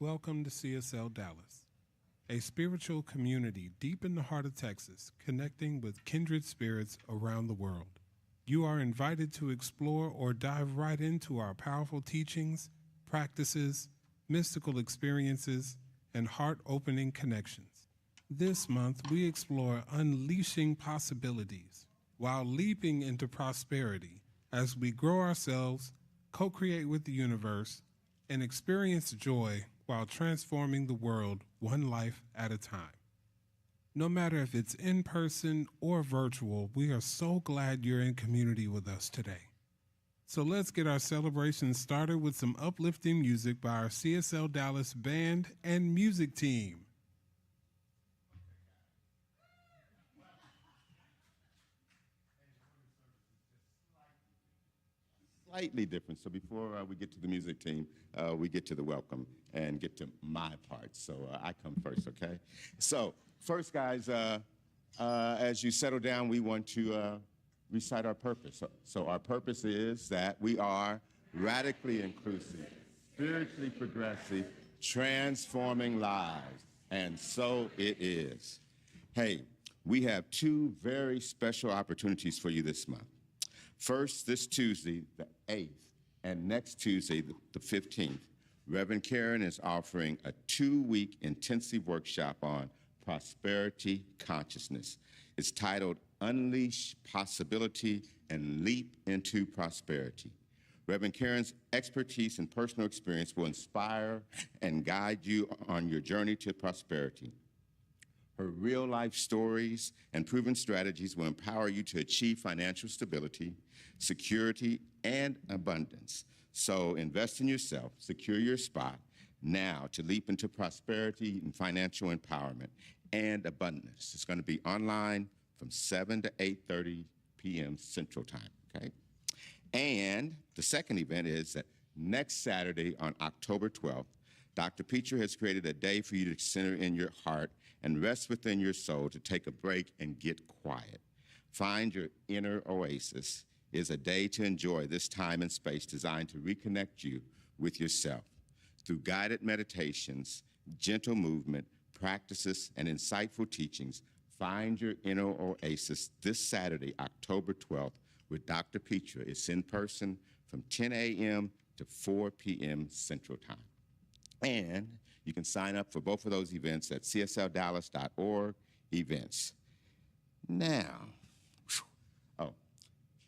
welcome to CSLDallas, a spiritual community deep in the heart of Texas, connecting with kindred spirits around the world. You are invited to explore or dive right into our powerful teachings, practices, mystical experiences, and heart-opening connections. This month, we explore unleashing possibilities while leaping into prosperity as we grow ourselves, co-create with the universe, and experience joy while transforming the world one life at a time. No matter if it's in person or virtual, we are so glad you're in community with us today. So let's get our celebration started with some uplifting music by our CSL Dallas band and music team. Slightly different. So before we get to the music team, we get to the welcome and get to my part. So I come first, okay? So first, guys, as you settle down, we want to recite our purpose. So our purpose is that we are radically inclusive, spiritually progressive, transforming lives. And so it is. Hey, we have two very special opportunities for you this month. First, this Tuesday, the 8th, and next Tuesday, the 15th, Rev Karen is offering a 2-week intensive workshop on prosperity consciousness. It's titled Unleash Possibility and Leap into Prosperity. Rev Karen's expertise and personal experience will inspire and guide you on your journey to prosperity. Her real-life stories and proven strategies will empower you to achieve financial stability, security, and abundance. So invest in yourself, secure your spot now to leap into prosperity and financial empowerment and abundance. It's going to be online from 7 to 8:30 p.m. Central Time, okay? And the second event is that next Saturday on October 12th, Dr. Peacher has created a day for you to center in your heart and rest within your soul to take a break and get quiet. Find your inner oasis is a day to enjoy this time and space designed to reconnect you with yourself. Through guided meditations, gentle movement, practices, and insightful teachings, find your inner oasis this Saturday, October 12th, with Dr. Peacher. It's in person from 10 a.m. to 4 p.m. Central Time. And you can sign up for both of those events at CSLDallas.org events. Now,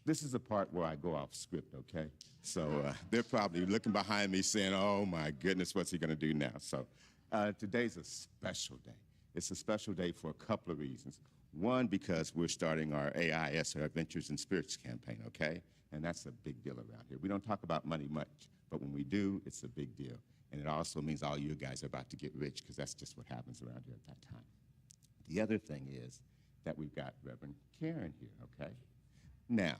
this is the part where I go off script, okay? So they're probably looking behind me saying, oh my goodness, what's he gonna do now? So today's a special day. It's a special day for a couple of reasons. One, because we're starting our AIS, our Adventures in Spirits campaign, okay? And that's a big deal around here. We don't talk about money much, but when we do, it's a big deal. And it also means all you guys are about to get rich, because that's just what happens around here at that time. The other thing is that we've got Reverend Karen here, okay? Now,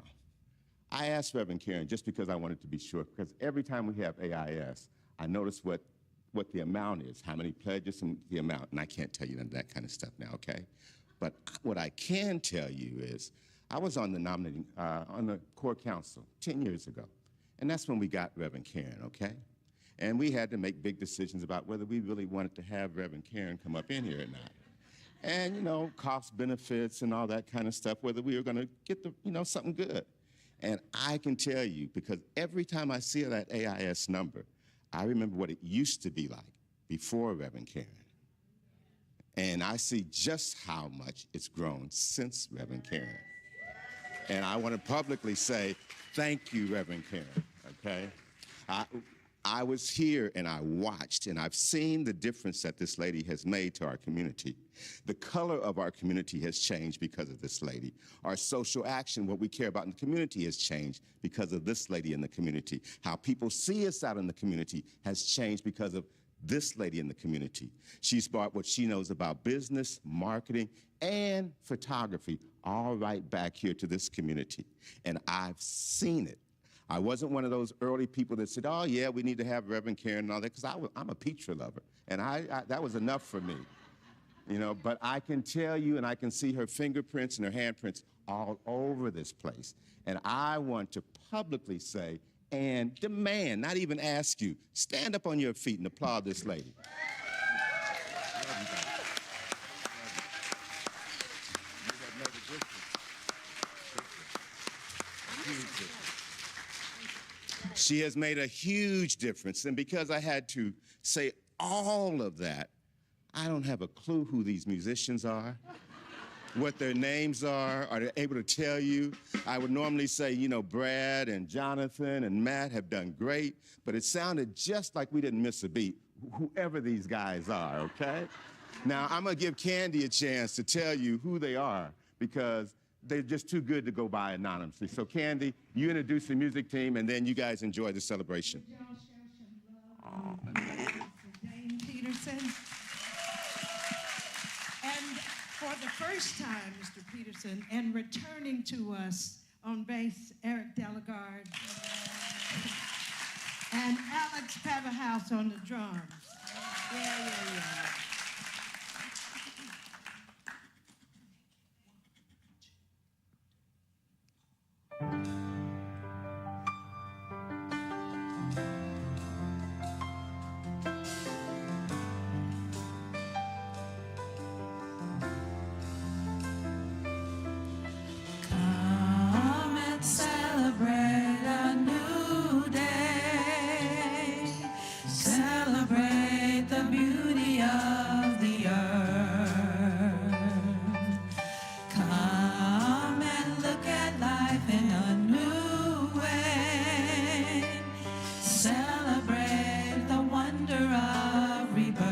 I asked Reverend Karen just because I wanted to be sure, because every time we have AIS, I notice what the amount is, how many pledges and the amount, and I can't tell you none of that kind of stuff now, okay? But what I can tell you is I was on the nominating, on the core council 10 years ago, and that's when we got Reverend Karen, okay? And we had to make big decisions about whether we really wanted to have Reverend Karen come up in here or not. And, you know, cost benefits and all that kind of stuff, whether we were going to get the, you know, something good. And I can tell you, because every time I see that AIS number, I remember what it used to be like before Reverend Karen. And I see just how much it's grown since Reverend Karen. And I want to publicly say, thank you, Reverend Karen, okay? I was here and I watched and I've seen the difference that this lady has made to our community. The color of our community has changed because of this lady. Our social action, what we care about in the community, has changed because of this lady in the community. How people see us out in the community has changed because of this lady in the community. She's brought what she knows about business, marketing, and photography all right back here to this community. And I've seen it. I wasn't one of those early people that said, oh, yeah, we need to have Reverend Karen and all that, because I'm a Peacher lover, and that was enough for me. You know, but I can tell you, and I can see her fingerprints and her handprints all over this place. And I want to publicly say, and demand, not even ask you, stand up on your feet and applaud this lady. She has made a huge difference, and because I had to say all of that, I don't have a clue who these musicians are, what their names are they able to tell you? I would normally say, you know, Brad and Jonathan and Matt have done great, but it sounded just like we didn't miss a beat, whoever these guys are, okay? Now, I'm gonna give Candy a chance to tell you who they are, because they're just too good to go by anonymously. So Candy, you introduce the music team, and then you guys enjoy the celebration. Dane Peterson. And for the first time, Mr. Peterson, and returning to us on bass, Eric Delagard, and Alex Peverhouse on the drums. Yeah. Come and celebrate a new day. Celebrate the beauty of the earth. Come and look at life in a new way. Celebrate the wonder of rebirth.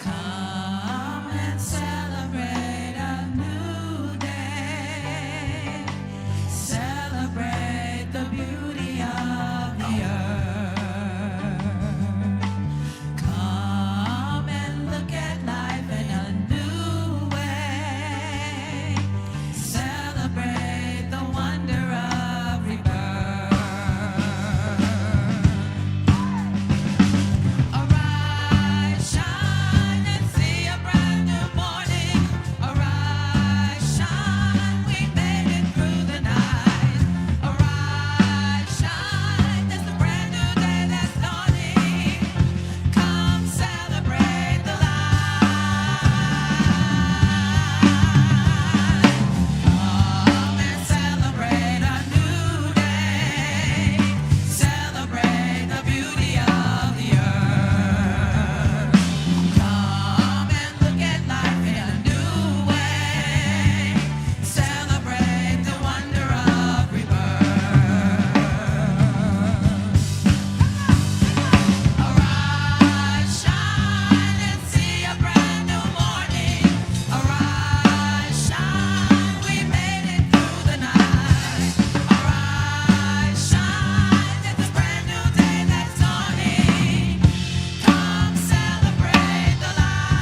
Come and celebrate a new day. Celebrate the beauty of the earth. Come and look at life in a new way. Celebrate the wonder of rebirth. Arise, shine, and see a brand new morning. Arise, shine, we made it through the night. Arise, shine, there's a brand new day that's dawning. Come celebrate the light. Come and celebrate a new day. Celebrate the beauty of the earth. Come and look at life in a new way. Celebrate the wonder of rebirth. Arise, shine, and see a brand new morning. Arise, shine, we made it through the night. Arise, shine, it's a brand new day that's dawning. Come celebrate the light.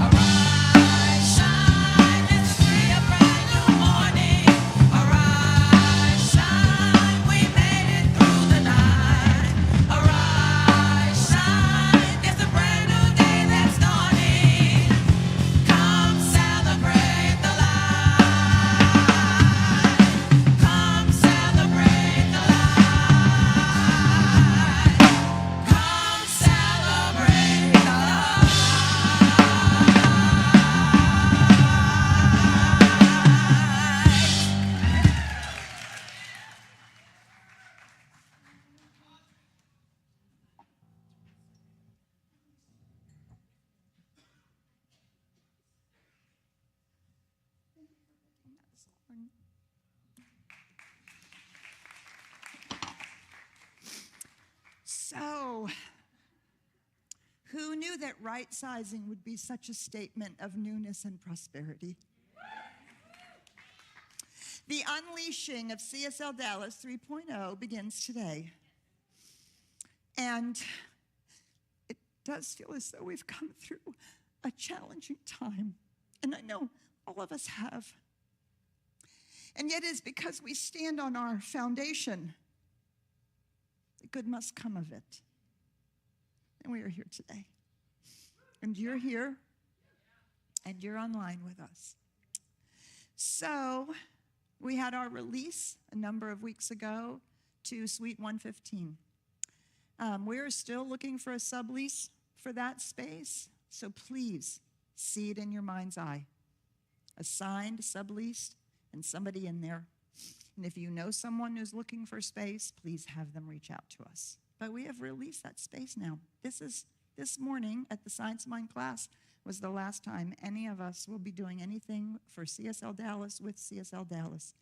Arise, shine, and see a brand new morning. Arise, shine, we made it through the night. Arise, shine, it's a brand new day that's dawning. Come celebrate the light. Come celebrate the light. Come celebrate the So, who knew that right sizing would be such a statement of newness and prosperity? The unleashing of CSLDallas 3.0 begins today. And it does feel as though we've come through a challenging time. And I know all of us have. And yet it's because we stand on our foundation The good must come of it. And we are here today. And you're here, and you're online with us. So we had our release a number of weeks ago to Suite 115. We're still looking for a sublease for that space, so please see it in your mind's eye. Assigned, subleased, and somebody in there. And if you know someone who's looking for space, please have them reach out to us. But we have released that space now. This morning at the Science Mind class was the last time any of us will be doing anything for CSL Dallas with CSL Dallas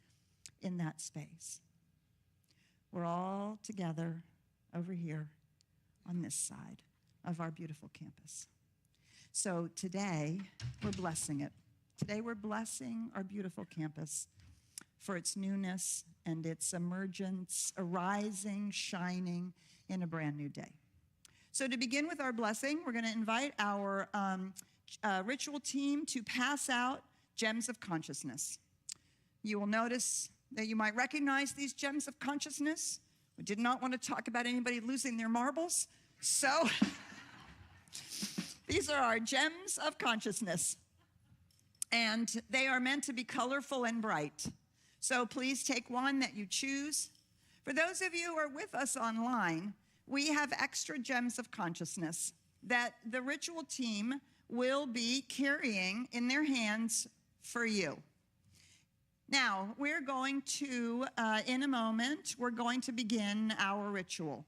in that space. We're all together over here on this side of our beautiful campus. So today, we're blessing it. Today, we're blessing our beautiful campus for its newness and its emergence, arising, shining in a brand new day. So to begin with our blessing, we're going to invite our ritual team to pass out gems of consciousness. You will notice that you might recognize these gems of consciousness. We did not want to talk about anybody losing their marbles, so these are our gems of consciousness. And they are meant to be colorful and bright. So please take one that you choose. For those of you who are with us online, we have extra gems of consciousness that the ritual team will be carrying in their hands for you. Now, we're going to, in a moment, we're going to begin our ritual.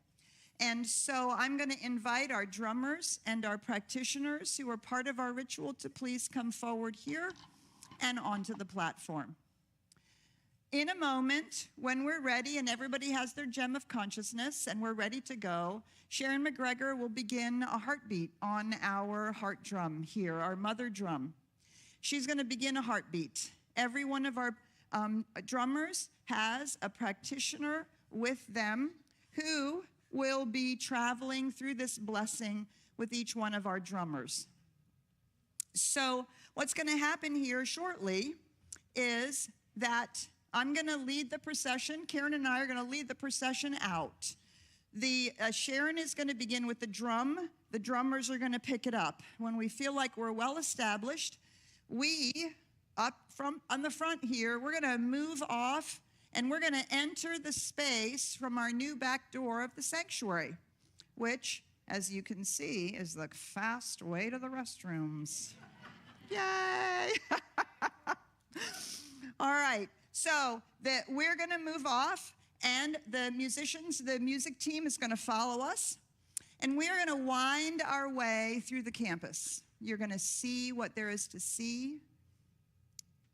And so I'm going to invite our drummers and our practitioners who are part of our ritual to please come forward here and onto the platform. In a moment, when we're ready and everybody has their gem of consciousness and we're ready to go, Sharon McGregor will begin a heartbeat on our heart drum here, our mother drum. She's going to begin a heartbeat. Every one of our drummers has a practitioner with them who will be traveling through this blessing with each one of our drummers. So what's going to happen here shortly is that I'm going to lead the procession. Karen and I are going to lead the procession out. Sharon is going to begin with the drum. The drummers are going to pick it up. When we feel like we're well established, we, up from on the front here, we're going to move off and we're going to enter the space from our new back door of the sanctuary, which, as you can see, is the fast way to the restrooms. Yay! All right. So we're going to move off, and the music team is going to follow us, and we're going to wind our way through the campus. You're going to see what there is to see.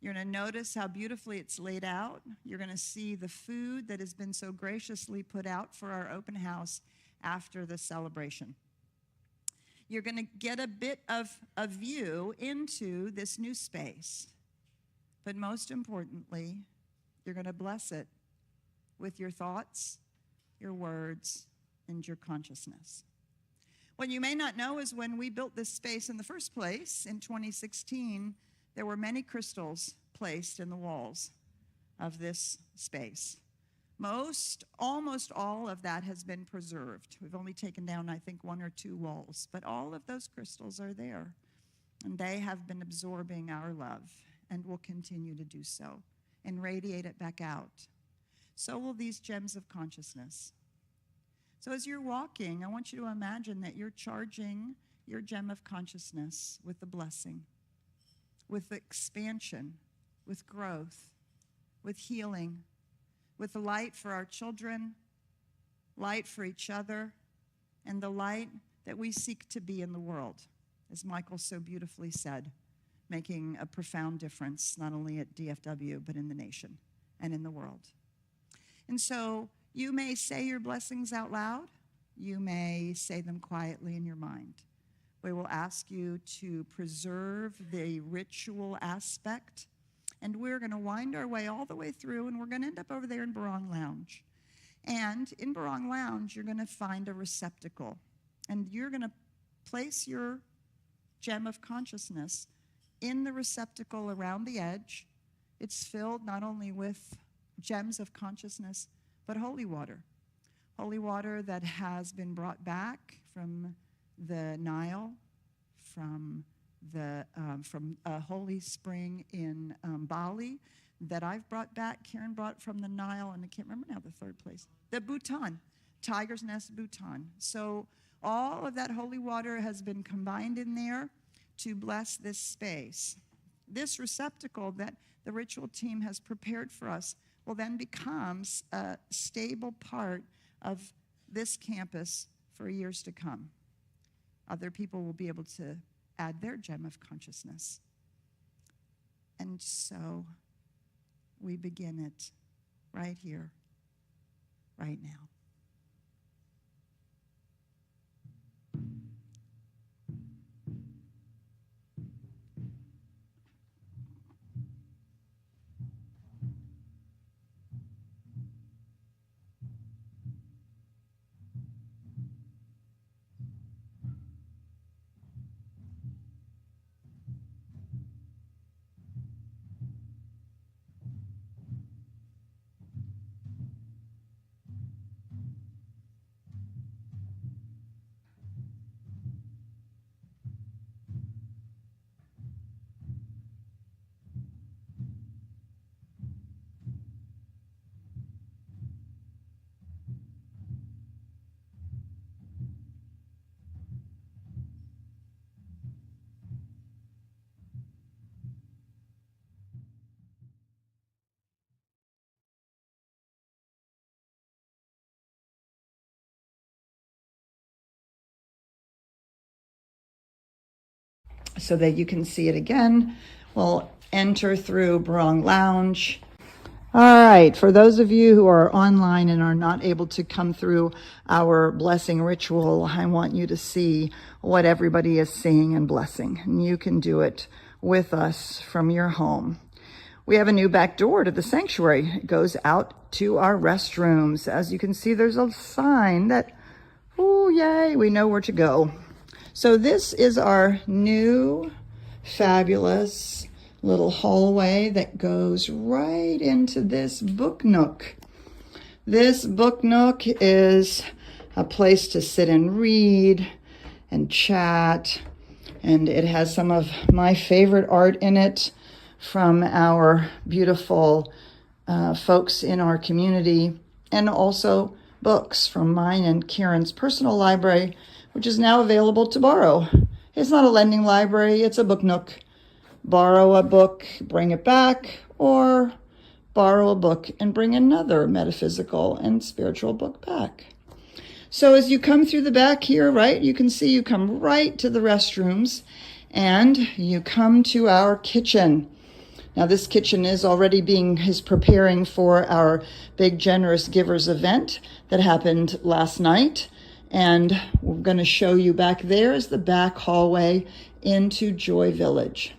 You're going to notice how beautifully it's laid out. You're going to see the food that has been so graciously put out for our open house after the celebration. You're going to get a bit of a view into this new space. But most importantly, you're going to bless it with your thoughts, your words, and your consciousness. What you may not know is when we built this space in the first place in 2016, there were many crystals placed in the walls of this space. Almost all of that has been preserved. We've only taken down, I think, 1 or 2 walls, but all of those crystals are there, and they have been absorbing our love and will continue to do so and radiate it back out. So will these gems of consciousness. So as you're walking, I want you to imagine that you're charging your gem of consciousness with the blessing, with expansion, with growth, with healing, with the light for our children, light for each other, and the light that we seek to be in the world, as Michael so beautifully said, making a profound difference, not only at DFW, but in the nation and in the world. And so you may say your blessings out loud. You may say them quietly in your mind. We will ask you to preserve the ritual aspect, and we're going to wind our way all the way through, and we're going to end up over there in Barong Lounge. And in Barong Lounge, you're going to find a receptacle, and you're going to place your gem of consciousness in the receptacle around the edge. It's filled not only with gems of consciousness, but holy water. holy water that has been brought back from the Nile, from a holy spring in Bali that I've brought back. Karen brought from the Nile, and I can't remember now the third place. The Bhutan, Tiger's Nest, Bhutan. So all of that holy water has been combined in there to bless this space. This receptacle that the ritual team has prepared for us will then becomes a stable part of this campus for years to come. Other people will be able to add their gem of consciousness. And so we begin it right here, right now. So that you can see it again, we'll enter through Barong Lounge. All right, for those of you who are online and are not able to come through our blessing ritual, I want you to see what everybody is seeing and blessing. And you can do it with us from your home. We have a new back door to the sanctuary. It goes out to our restrooms. As you can see, there's a sign that, oh, yay, we know where to go. So this is our new fabulous little hallway that goes right into this book nook. This book nook is a place to sit and read and chat, and it has some of my favorite art in it from our beautiful folks in our community, and also books from mine and Karen's personal library, which is now available to borrow. It's not a lending library, it's a book nook. Borrow a book, bring it back, or borrow a book and bring another metaphysical and spiritual book back. So as you come through the back here, right, you can see you come right to the restrooms and you come to our kitchen. Now this kitchen is preparing for our Big Generous Givers event that happened last night. And we're going to show you back there is the back hallway into Joy Village.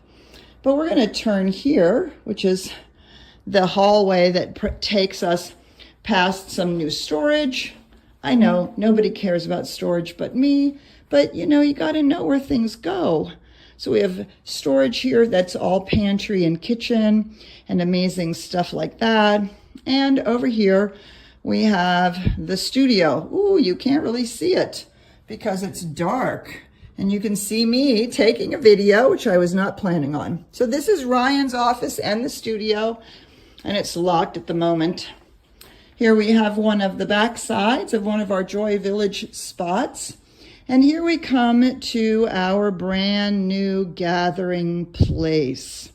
But we're going to turn here, which is the hallway that takes us past some new storage. I know nobody cares about storage but me, but you got to know where things go. So we have storage here that's all pantry and kitchen and amazing stuff like that. And over here, we have the studio. Ooh, you can't really see it because it's dark. And you can see me taking a video, which I was not planning on. So this is Ryan's office and the studio, and it's locked at the moment. Here we have one of the back sides of one of our Joy Village spots. And here we come to our brand new gathering place.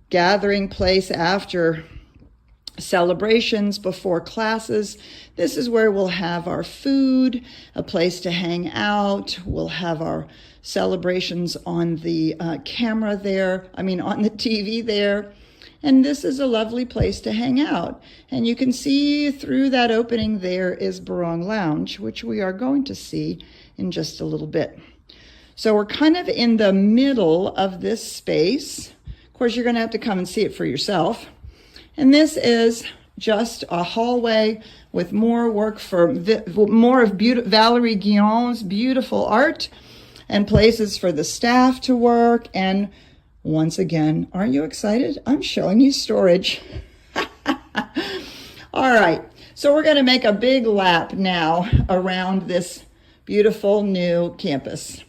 Gathering place after celebrations, before classes. This is where we'll have our food, a place to hang out. We'll have our celebrations on the camera there, on the TV there. And this is a lovely place to hang out. And you can see through that opening there is Barong Lounge, which we are going to see in just a little bit. So we're kind of in the middle of this space. Of course, you're going to have to come and see it for yourself. And this is just a hallway with more work for more of Valerie Guillon's beautiful art and places for the staff to work. And once again, aren't you excited? I'm showing you storage. All right. So we're going to make a big lap now around this beautiful new campus.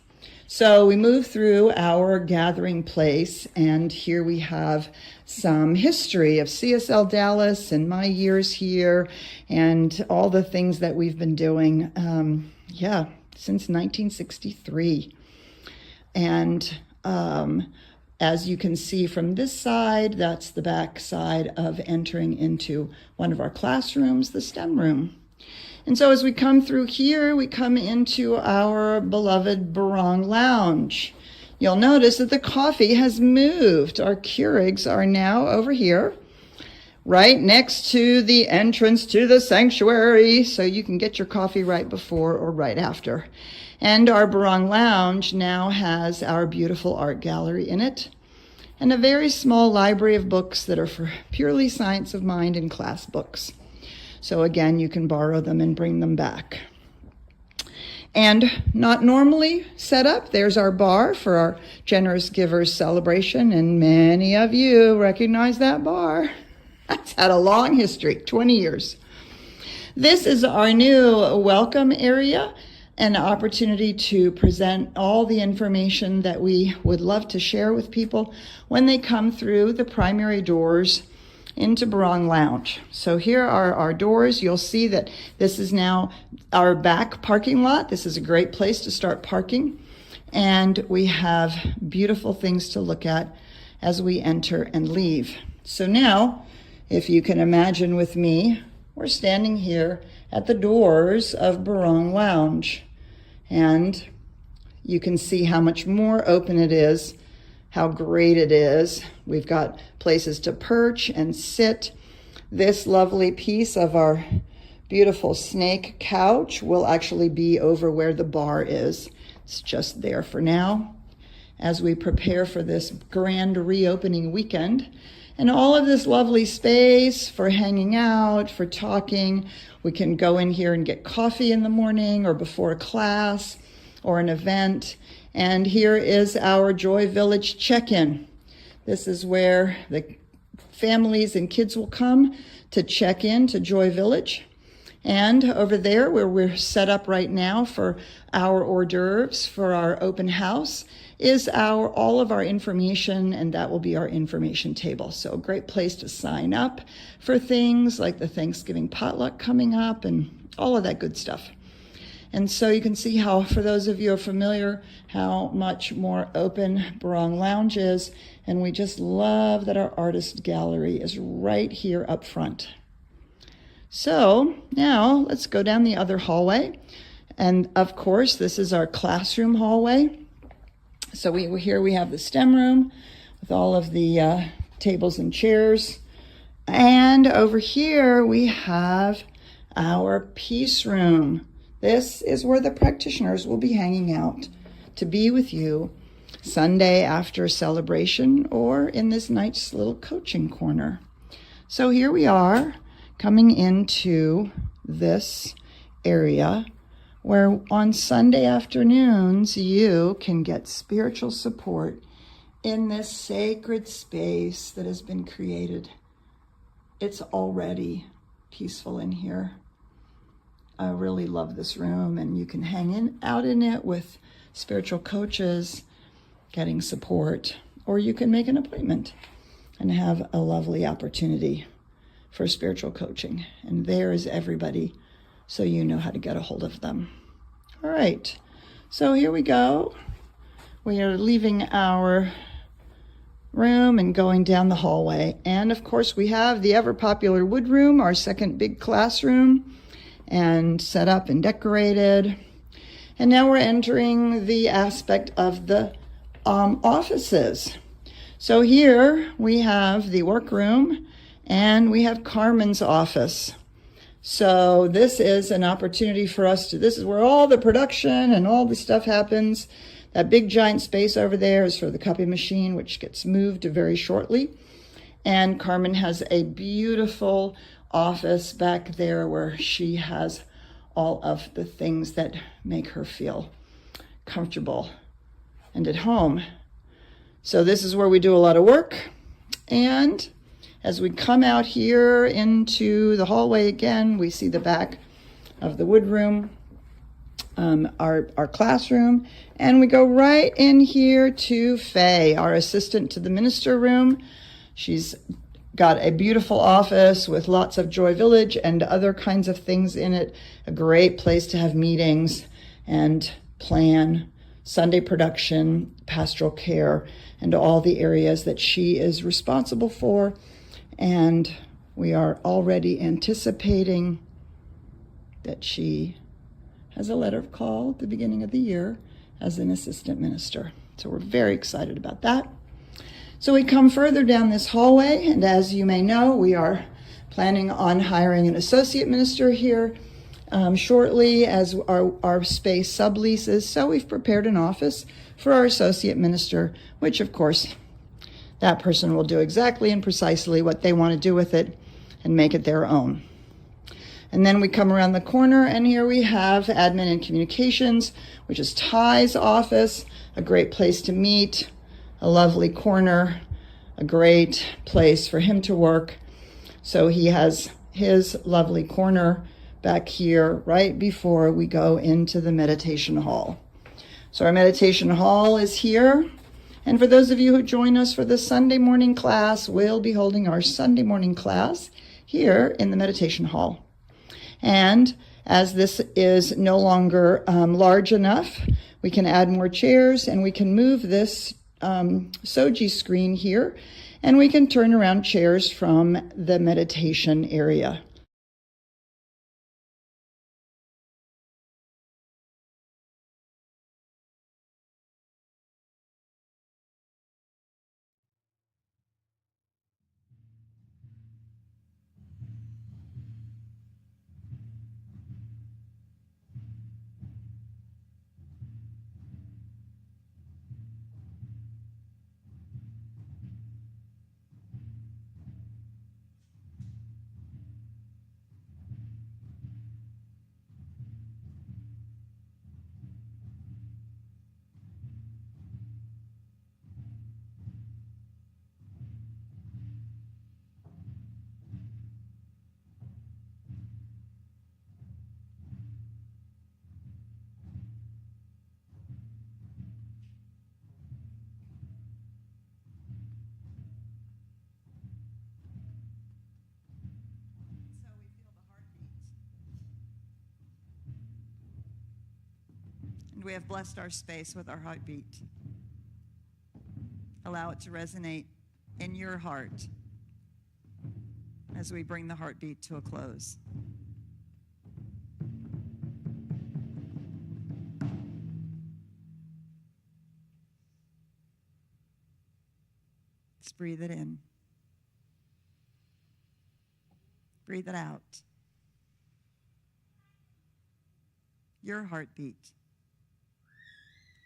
So we move through our gathering place, and here we have some history of CSLDallas and my years here and all the things that we've been doing, since 1963. And as you can see from this side, that's the back side of entering into one of our classrooms, the STEM room. And so as we come through here, we come into our beloved Barong Lounge. You'll notice that the coffee has moved. Our Keurigs are now over here, right next to the entrance to the sanctuary, so you can get your coffee right before or right after. And our Barong Lounge now has our beautiful art gallery in it and a very small library of books that are for purely science of mind and class books. So again, you can borrow them and bring them back. And not normally set up, there's our bar for our Generous Givers celebration, and many of you recognize that bar. It's had a long history, 20 years. This is our new welcome area, an opportunity to present all the information that we would love to share with people when they come through the primary doors into Barong Lounge. So here are our doors. You'll see that this is now our back parking lot. This is a great place to start parking. And we have beautiful things to look at as we enter and leave. So now, if you can imagine with me, we're standing here at the doors of Barong Lounge. And you can see how much more open it is, how great it is. We've got places to perch and sit. This lovely piece of our beautiful snake couch will actually be over where the bar is. It's just there for now as we prepare for this grand reopening weekend. And all of this lovely space for hanging out, for talking. We can go in here and get coffee in the morning or before a class or an event. And here is our Joy Village check-in. This is where the families and kids will come to check in to Joy Village. And over there, where we're set up right now for our hors d'oeuvres for our open house, is all of our information, and that will be our information table. So a great place to sign up for things like the Thanksgiving potluck coming up and all of that good stuff. And so you can see how, for those of you who are familiar, how much more open Barong Lounge is. And we just love that our artist gallery is right here up front. So now let's go down the other hallway. And of course, this is our classroom hallway. So here we have the STEM room with all of the tables and chairs. And over here we have our peace room. This is where the practitioners will be hanging out to be with you Sunday after celebration or in this nice little coaching corner. So here we are coming into this area where on Sunday afternoons you can get spiritual support in this sacred space that has been created. It's already peaceful in here. I really love this room, and you can hang out in it with spiritual coaches getting support, or you can make an appointment and have a lovely opportunity for spiritual coaching. And there is everybody, so you know how to get a hold of them. All right, so here we go. We are leaving our room and going down the hallway. And of course, we have the ever popular wood room, our second big classroom, and set up and decorated. And now we're entering the aspect of the offices. So here we have the workroom and we have Carmen's office. So this is an opportunity for us this is where all the production and all the stuff happens. That big giant space over there is for the copy machine, which gets moved very shortly. And Carmen has a beautiful office back there where she has all of the things that make her feel comfortable and at home. So this is where we do a lot of work. And As we come out here into the hallway again, we see the back of the wood room, our classroom, and we go right in here to Faye, our assistant to the minister room. She's got a beautiful office with lots of Joy Village and other kinds of things in it. A great place to have meetings and plan Sunday production, pastoral care, and all the areas that she is responsible for. And we are already anticipating that she has a letter of call at the beginning of the year as an assistant minister. So we're very excited about that. So we come further down this hallway, and as you may know, we are planning on hiring an associate minister here shortly as our space subleases. So we've prepared an office for our associate minister, which of course that person will do exactly and precisely what they want to do with it and make it their own. And then we come around the corner, and here we have admin and communications, which is Ty's office, a great place to meet, a lovely corner, a great place for him to work. So he has his lovely corner back here right before we go into the meditation hall. So our meditation hall is here. And for those of you who join us for the Sunday morning class, we'll be holding our Sunday morning class here in the meditation hall. And as this is no longer large enough, we can add more chairs, and we can move this Soji screen here, and we can turn around chairs from the meditation area. And we have blessed our space with our heartbeat. Allow it to resonate in your heart as we bring the heartbeat to a close. Just breathe it in. Breathe it out. Your heartbeat,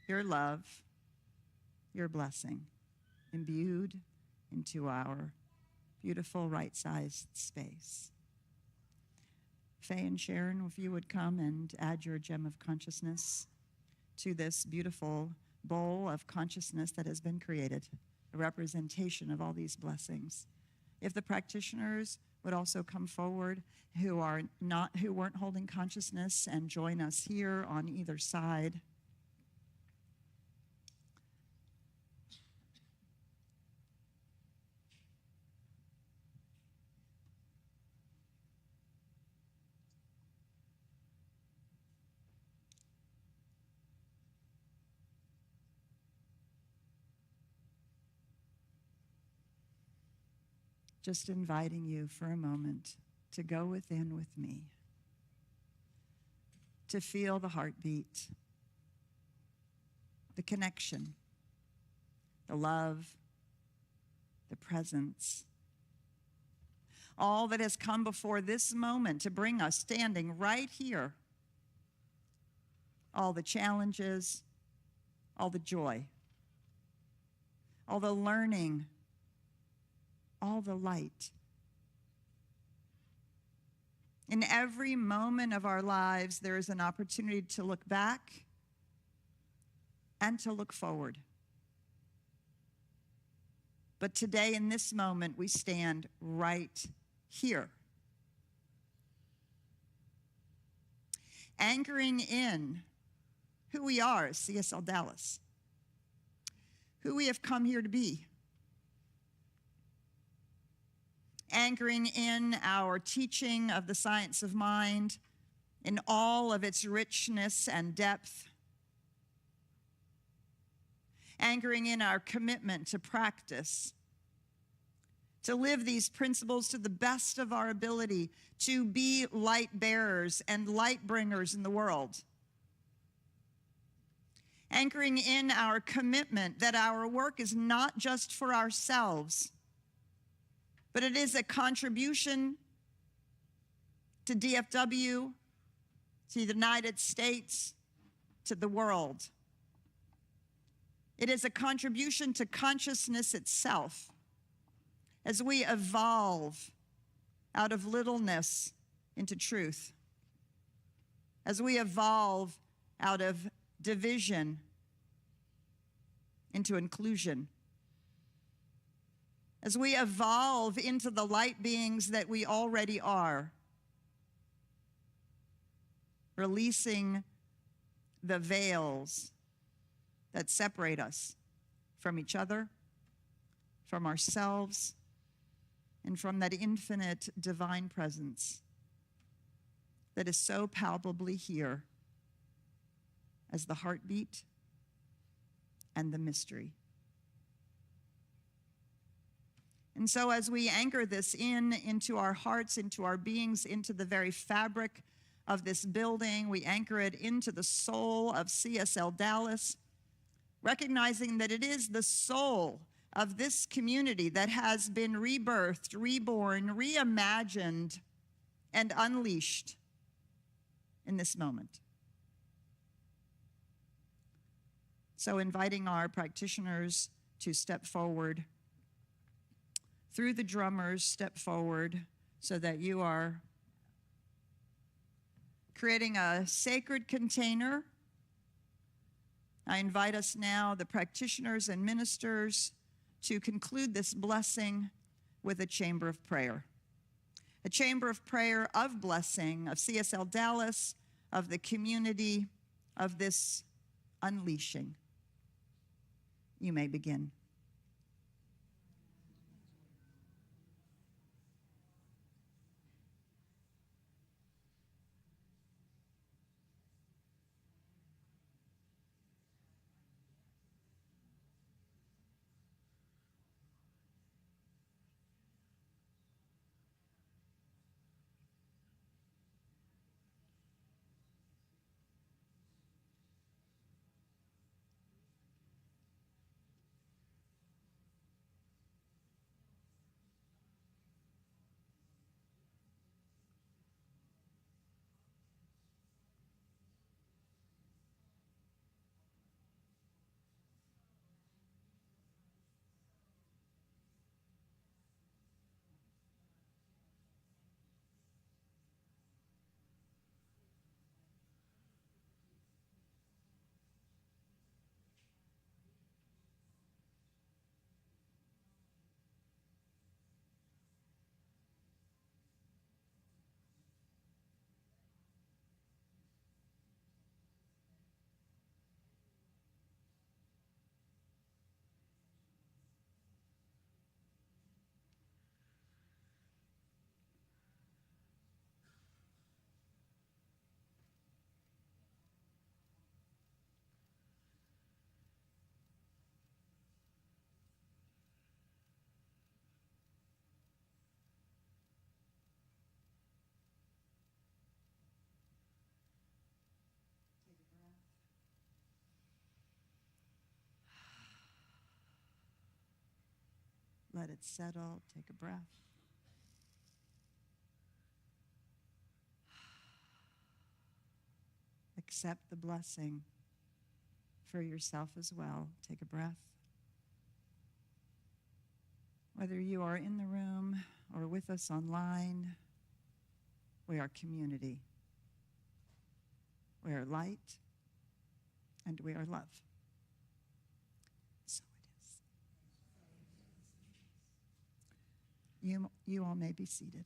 your love, your blessing, imbued into our beautiful right-sized space. Faye and Sharon, if you would come and add your gem of consciousness to this beautiful bowl of consciousness that has been created, a representation of all these blessings. If the practitioners would also come forward who weren't holding consciousness and join us here on either side. Just inviting you for a moment to go within with me, to feel the heartbeat, the connection, the love, the presence, all that has come before this moment to bring us standing right here, all the challenges, all the joy, all the learning, all the light. In every moment of our lives, there is an opportunity to look back and to look forward. But today, in this moment, we stand right here, anchoring in who we are as CSLDallas, who we have come here to be, anchoring in our teaching of the science of mind in all of its richness and depth, anchoring in our commitment to practice, to live these principles to the best of our ability, to be light bearers and light bringers in the world. Anchoring in our commitment that our work is not just for ourselves, but it is a contribution to DFW, to the United States, to the world. It is a contribution to consciousness itself as we evolve out of littleness into truth, as we evolve out of division into inclusion, as we evolve into the light beings that we already are, releasing the veils that separate us from each other, from ourselves, and from that infinite divine presence that is so palpably here as the heartbeat and the mystery. And so as we anchor this into our hearts, into our beings, into the very fabric of this building, we anchor it into the soul of CSLDallas, recognizing that it is the soul of this community that has been rebirthed, reborn, reimagined, and unleashed in this moment. So inviting our practitioners to step forward, through the drummers, step forward so that you are creating a sacred container. I invite us now, the practitioners and ministers, to conclude this blessing with a chamber of prayer. A chamber of prayer of blessing of CSLDallas, of the community, of this unleashing. You may begin. Let it settle. Take a breath. Accept the blessing for yourself as well. Take a breath. Whether you are in the room or with us online, we are community. We are light, and we are love. So it is. You all may be seated.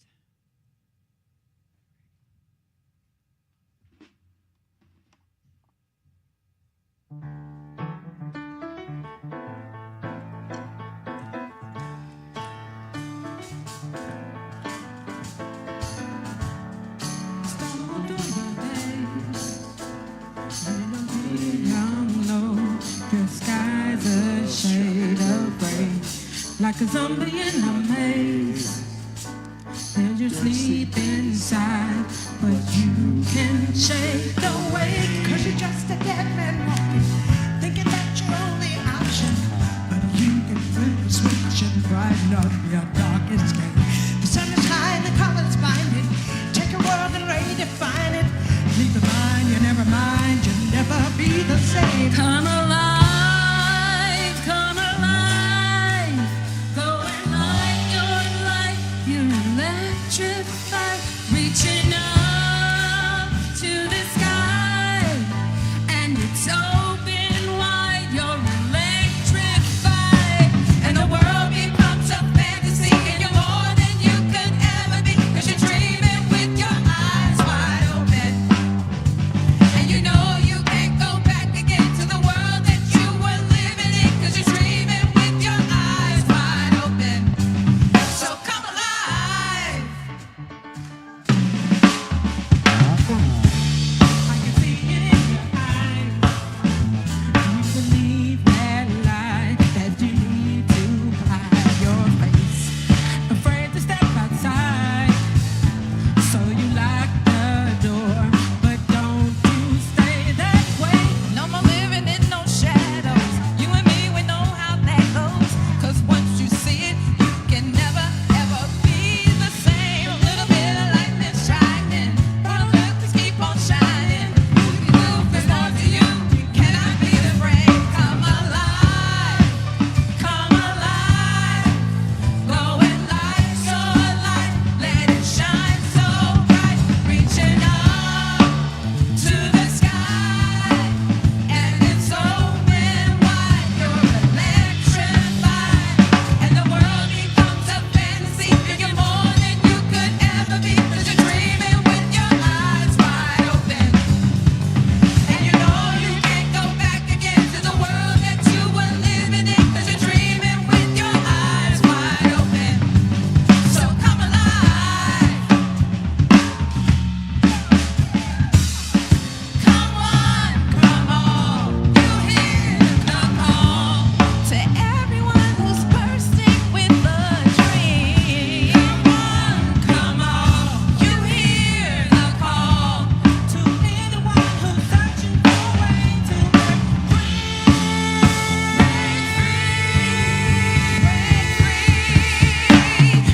Like a zombie in a maze, there's your sleep inside, but you can shake awake. Cause you're just a dead man walking, thinking that's your only option. But you can flip the switch and brighten up your darkest day. The sun is high and the colors blinding. Take a world and redefine it. Leave the mind, you never mind, you'll never be the same. Come alive, come alive, go and light your light, you electrify, reaching up to the sky, and it's open wide, you're electrified, and the world becomes a fantasy, and you're more than you could ever be, 'cause you're dreaming with your eyes wide open, and you know you can't go back again to the world that you were living in, 'cause you're dreaming with your eyes wide open. So come alive. I can see it in your eyes. You believe that lie that you need to hide your face, afraid to step outside. So you lock the door, but don't you stay that way. No more living in no shadows. You and me, we know how that goes. 'Cause once you see it, you can never, ever be the same. A little bit of lightning shining, but the just keep on shining. You belong to you, cannot be afraid. Come alive, come alive. Go and light your light, let it shine so bright, reaching up to the sky, and it's open wide, you're electrified, and the world becomes a fantasy, you're more than you could ever be, 'cause you're dreaming with your eyes wide open, and you know you can't go back again to the world that you were living in, 'cause you're dreaming with your eyes wide open. So come alive. Come on, come all, you hear the call to everyone who's bursting with a dream. Come all, you hear the call to anyone who's searching for a way to break free.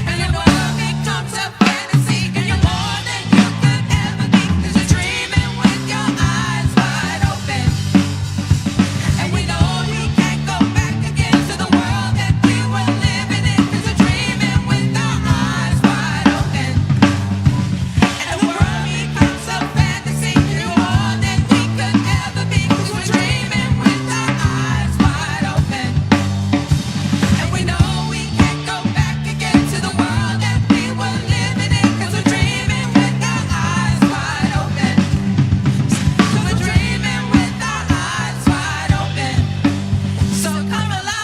And the world becomes a fantasy, and you're more than you could ever be, 'cause you're dreaming with your eyes wide open. And we know we can't go back again to the world that we were living in, 'cause we're dreaming with our eyes wide open. And the world becomes a fantasy, you're more than we could ever be, 'cause we're dreaming with our eyes wide open. And we know we can't go back again to the world that we were living in, 'cause we're dreaming with our eyes wide open. 'Cause we're dreaming with our eyes wide open. So come alive.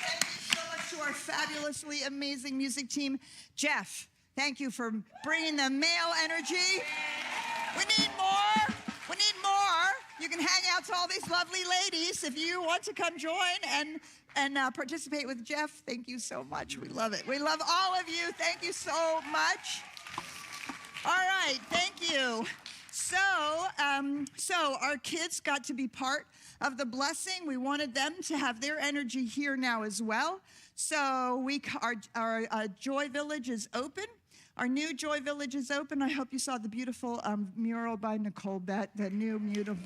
Thank you so much to our fabulously amazing music team. Jeff, thank you for bringing the male energy. We need more. We need more. You can hang out to all these lovely ladies if you want to come join and participate with Jeff. Thank you so much. We love it. We love all of you. Thank you so much. All right, thank you. So our kids got to be part of the blessing. We wanted them to have their energy here now as well. So our Joy Village is open. Our new Joy Village is open. I hope you saw the beautiful mural by Nicole Bett, the new beautiful.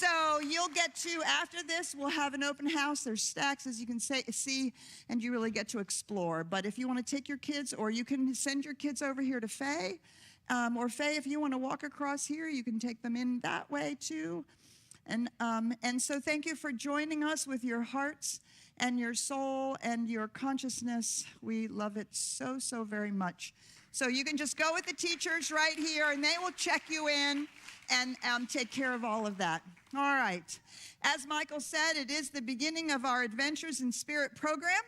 So you'll get to, after this, we'll have an open house. There's stacks, as you can see, and you really get to explore. But if you want to take your kids, or you can send your kids over here to Faye, or Faye, if you want to walk across here, you can take them in that way too. And so thank you for joining us with your hearts and your soul and your consciousness. We love it so, so very much. So you can just go with the teachers right here, and they will check you in and take care of all of that. All right. As Michael said, it is the beginning of our Adventures in Spirit program,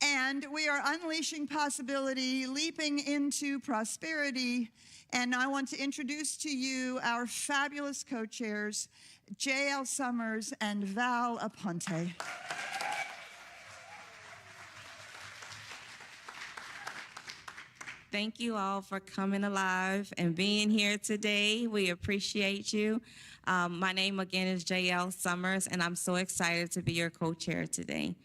and we are unleashing possibility, leaping into prosperity. And I want to introduce to you our fabulous co-chairs, J.L. Summers and Val Aponte. Thank you all for coming alive and being here today. We appreciate you. My name again is J.L. Summers, and I'm so excited to be your co-chair today.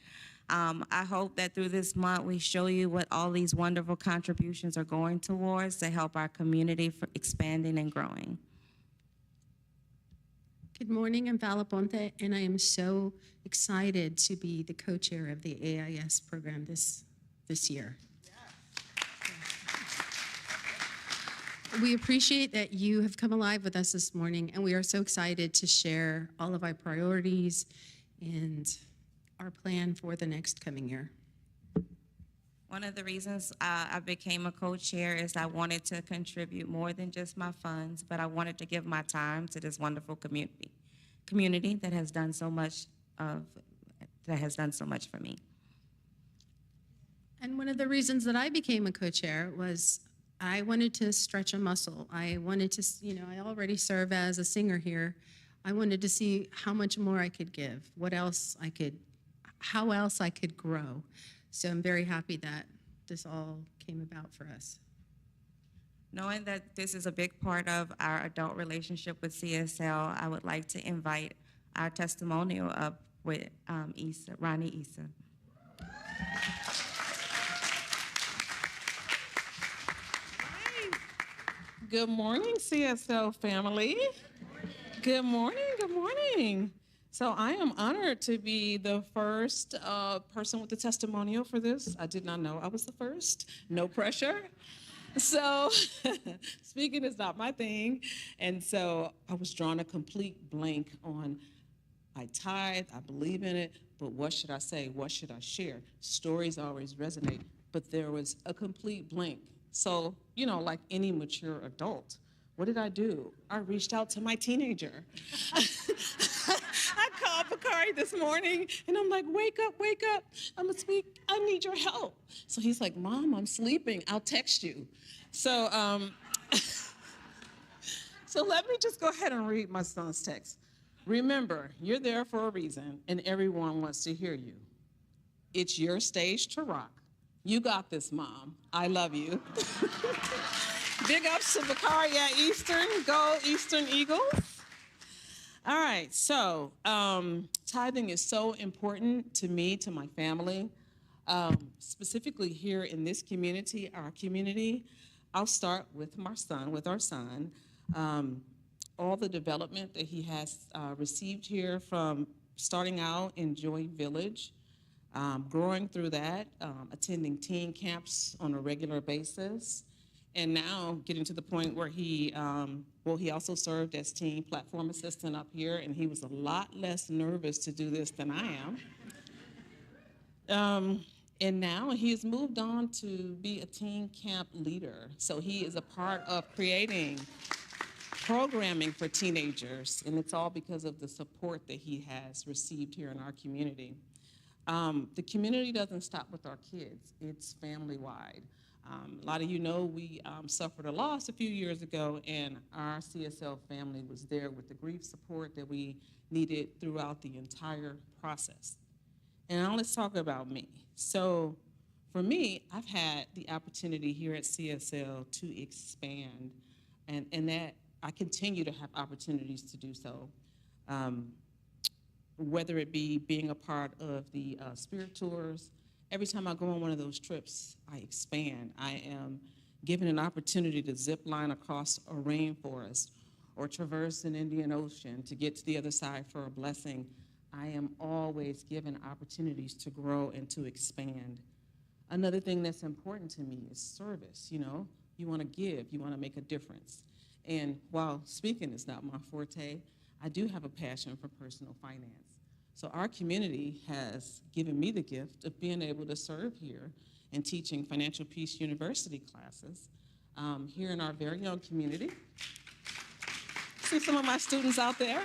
I hope that through this month we show you what all these wonderful contributions are going towards to help our community for expanding and growing. Good morning, I'm Val Aponte, and I am so excited to be the co-chair of the AIS program this year. We appreciate that you have come alive with us this morning, and we are so excited to share all of our priorities and our plan for the next coming year. One of the reasons I became a co-chair is I wanted to contribute more than just my funds, but I wanted to give my time to this wonderful community that has done so much for me. And one of the reasons that I became a co-chair was I wanted to stretch a muscle. I wanted to, I already serve as a singer here. I wanted to see how much more I could give, how else I could grow. So I'm very happy that this all came about for us. Knowing that this is a big part of our adult relationship with CSL, I would like to invite our testimonial up with Ronnie Issa. Good morning, CSL family. Good morning, good morning. So I am honored to be the first person with the testimonial for this. I did not know I was the first, no pressure. So speaking is not my thing. And so I was drawing a complete blank on, I tithe, I believe in it, but what should I say? What should I share? Stories always resonate, but there was a complete blank. So, like any mature adult, what did I do? I reached out to my teenager. I called Bakari this morning, and I'm like, wake up, I'm gonna speak, I need your help. So he's like, Mom, I'm sleeping, I'll text you. So, so let me just go ahead and read my son's text. Remember, you're there for a reason, and everyone wants to hear you. It's your stage to rock. You got this, Mom. I love you. Big ups to Bakari at Eastern. Go Eastern Eagles. All right, so tithing is so important to me, to my family, specifically here in this community, our community. I'll start with our son. All the development that he has received here from starting out in Joy Village, growing through that, attending teen camps on a regular basis, and now getting to the point where he also served as teen platform assistant up here, and he was a lot less nervous to do this than I am. And now he has moved on to be a teen camp leader. So he is a part of creating programming for teenagers, and it's all because of the support that he has received here in our community. The community doesn't stop with our kids, it's family-wide. A lot of you know we suffered a loss a few years ago, and our CSL family was there with the grief support that we needed throughout the entire process. And now let's talk about me. So for me, I've had the opportunity here at CSL to expand, and that I continue to have opportunities to do so. Whether it be being a part of the spirit tours, every time I go on one of those trips, I expand. I am given an opportunity to zip line across a rainforest, or traverse an Indian Ocean to get to the other side for a blessing, I am always given opportunities to grow and to expand. Another thing that's important to me is service. You want to give, you want to make a difference. And while speaking is not my forte, I do have a passion for personal finance. So our community has given me the gift of being able to serve here and teaching Financial Peace University classes here in our very young community. See some of my students out there.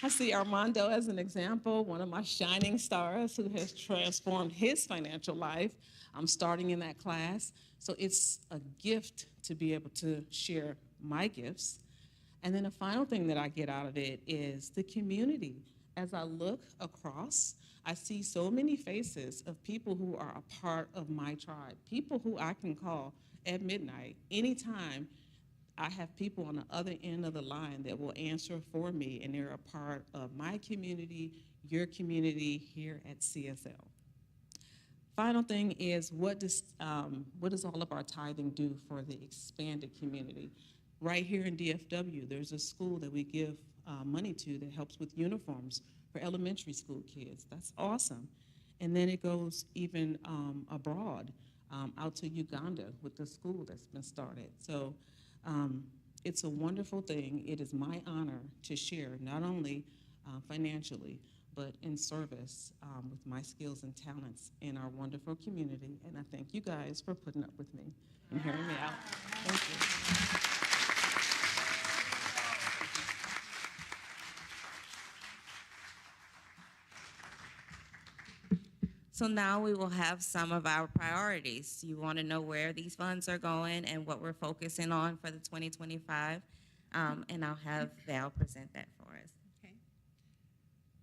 I see Armando as an example, one of my shining stars who has transformed his financial life. I'm starting in that class. So it's a gift to be able to share my gifts. And then a final thing that I get out of it is the community. As I look across, I see so many faces of people who are a part of my tribe, people who I can call at midnight, anytime. I have people on the other end of the line that will answer for me, and they're a part of my community, your community here at CSL. Final thing is, what does all of our tithing do for the expanded community? Right here in DFW, there's a school that we give money to that helps with uniforms for elementary school kids. That's awesome. And then it goes even abroad, out to Uganda with the school that's been started. So it's a wonderful thing. It is my honor to share, not only financially, but in service with my skills and talents in our wonderful community. And I thank you guys for putting up with me and hearing me out. Thank you. So now we will have some of our priorities. You want to know where these funds are going and what we're focusing on for the 2025, and I'll have Val present that for us. Okay.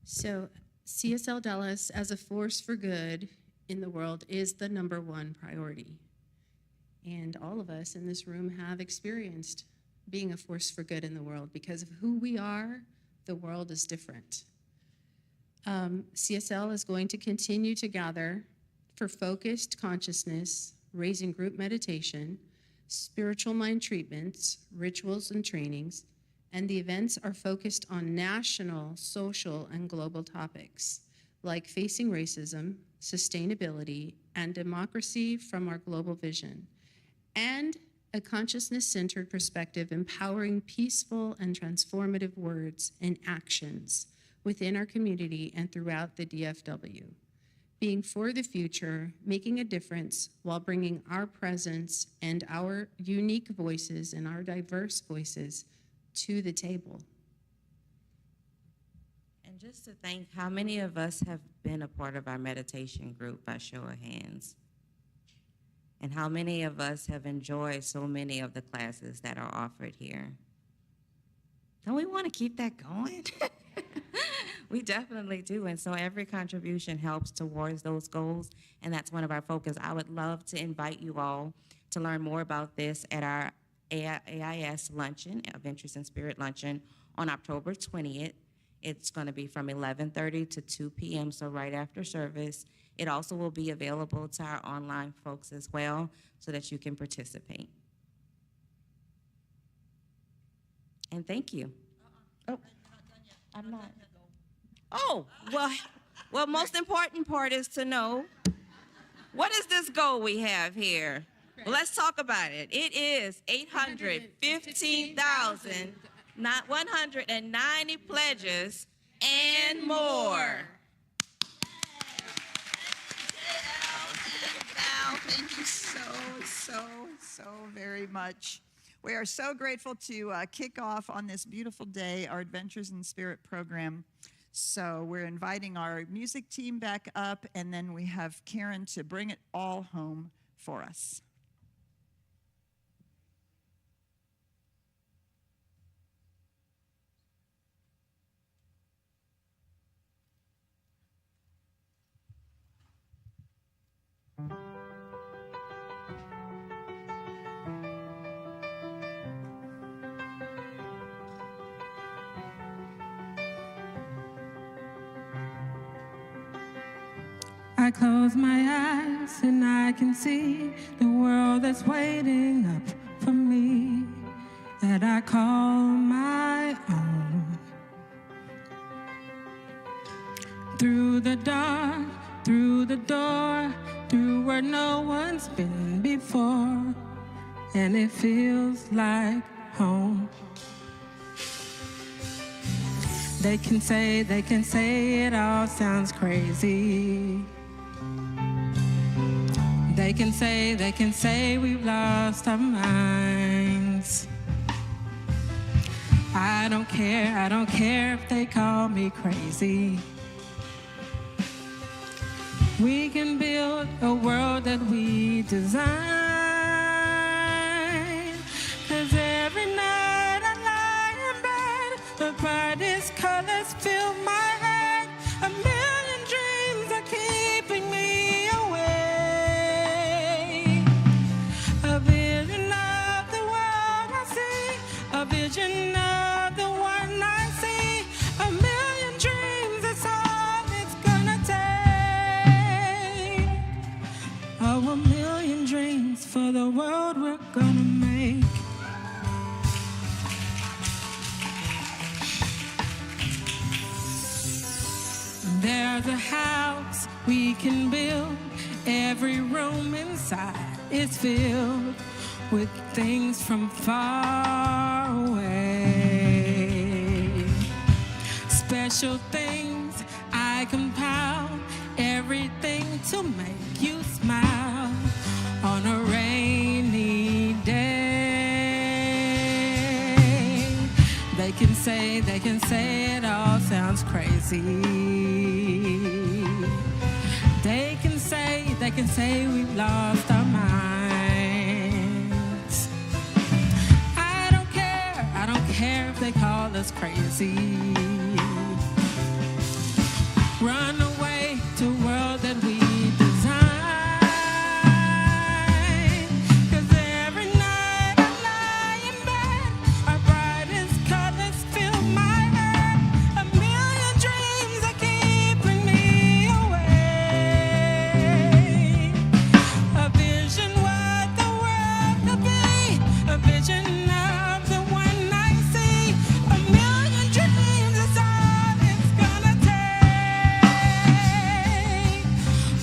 So CSLDallas as a force for good in the world is the #1 priority. And all of us in this room have experienced being a force for good in the world. Because of who we are, the world is different. CSL is going to continue to gather for focused consciousness, raising group meditation, spiritual mind treatments, rituals, and trainings, and the events are focused on national, social, and global topics like facing racism, sustainability, and democracy from our global vision, and a consciousness-centered perspective empowering peaceful and transformative words and actions within our community and throughout the DFW. Being for the future, making a difference while bringing our presence and our unique voices and our diverse voices to the table. And just to think, how many of us have been a part of our meditation group by show of hands? And how many of us have enjoyed so many of the classes that are offered here? Don't we want to keep that going? We definitely do, and so every contribution helps towards those goals, and that's one of our focus. I would love to invite you all to learn more about this at our AIS luncheon, Adventures in Spirit luncheon, on October 20th. It's going to be from 11:30 to 2 p.m., so right after service. It also will be available to our online folks as well, so that you can participate. And thank you. Oh, I'm not. Oh, well, most important part is to know, what is this goal we have here? Well, let's talk about it. It is 815,190 pledges and more. Val, thank you so very much. We are so grateful to kick off on this beautiful day our Adventures in Spirit program. So we're inviting our music team back up, and then we have Karen to bring it all home for us. I close my eyes and I can see the world that's waiting up for me. that I call my own. Through the dark, through the door, through where no one's been before, and it feels like home. They can say it all sounds crazy. They can say we've lost our minds. I don't care if they call me crazy. We can build a world that we design. 'Cause every night I lie in bed, the brightest colors fill my head. A million dreams are keeping me awake. A vision of the world I see, a vision of the one I see. A million dreams, that's all it's gonna take. Oh, a million dreams for the world we're gonna make. There's a house we can build. Every room inside is filled with things from far away. Special things I compile, everything to make you smile on a rainy day. They can say it all sounds crazy. They can say we've lost our minds. I don't care if they call us crazy. Run away to a world that we design. 'Cause every night I lie in bed, our brightest colors fill my head. A million dreams are keeping me awake. A vision what the world could be, a vision of the one I see. A million dreams is all it's gonna take.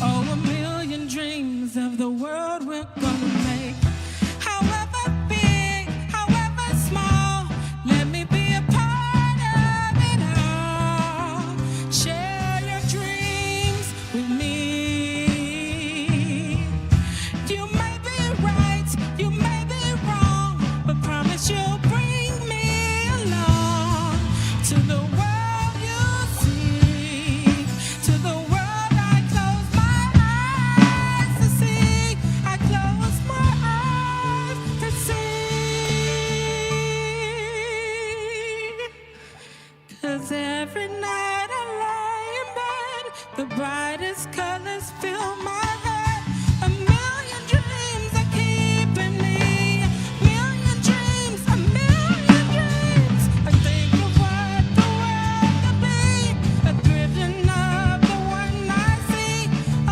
Oh, a million dreams of the world we're gonna make. However big, however small, let me be a part of it all. Share your dreams with me. You may be right, you may be wrong, but promise you'll bring me along to the world you see, to the world I close my eyes to see. I close my eyes to see. 'Cause every night I lie in bed, the brightest colors fill my head. A million dreams are keeping me. Million dreams, a million dreams. I think of what the world could be, a vision of the one I see.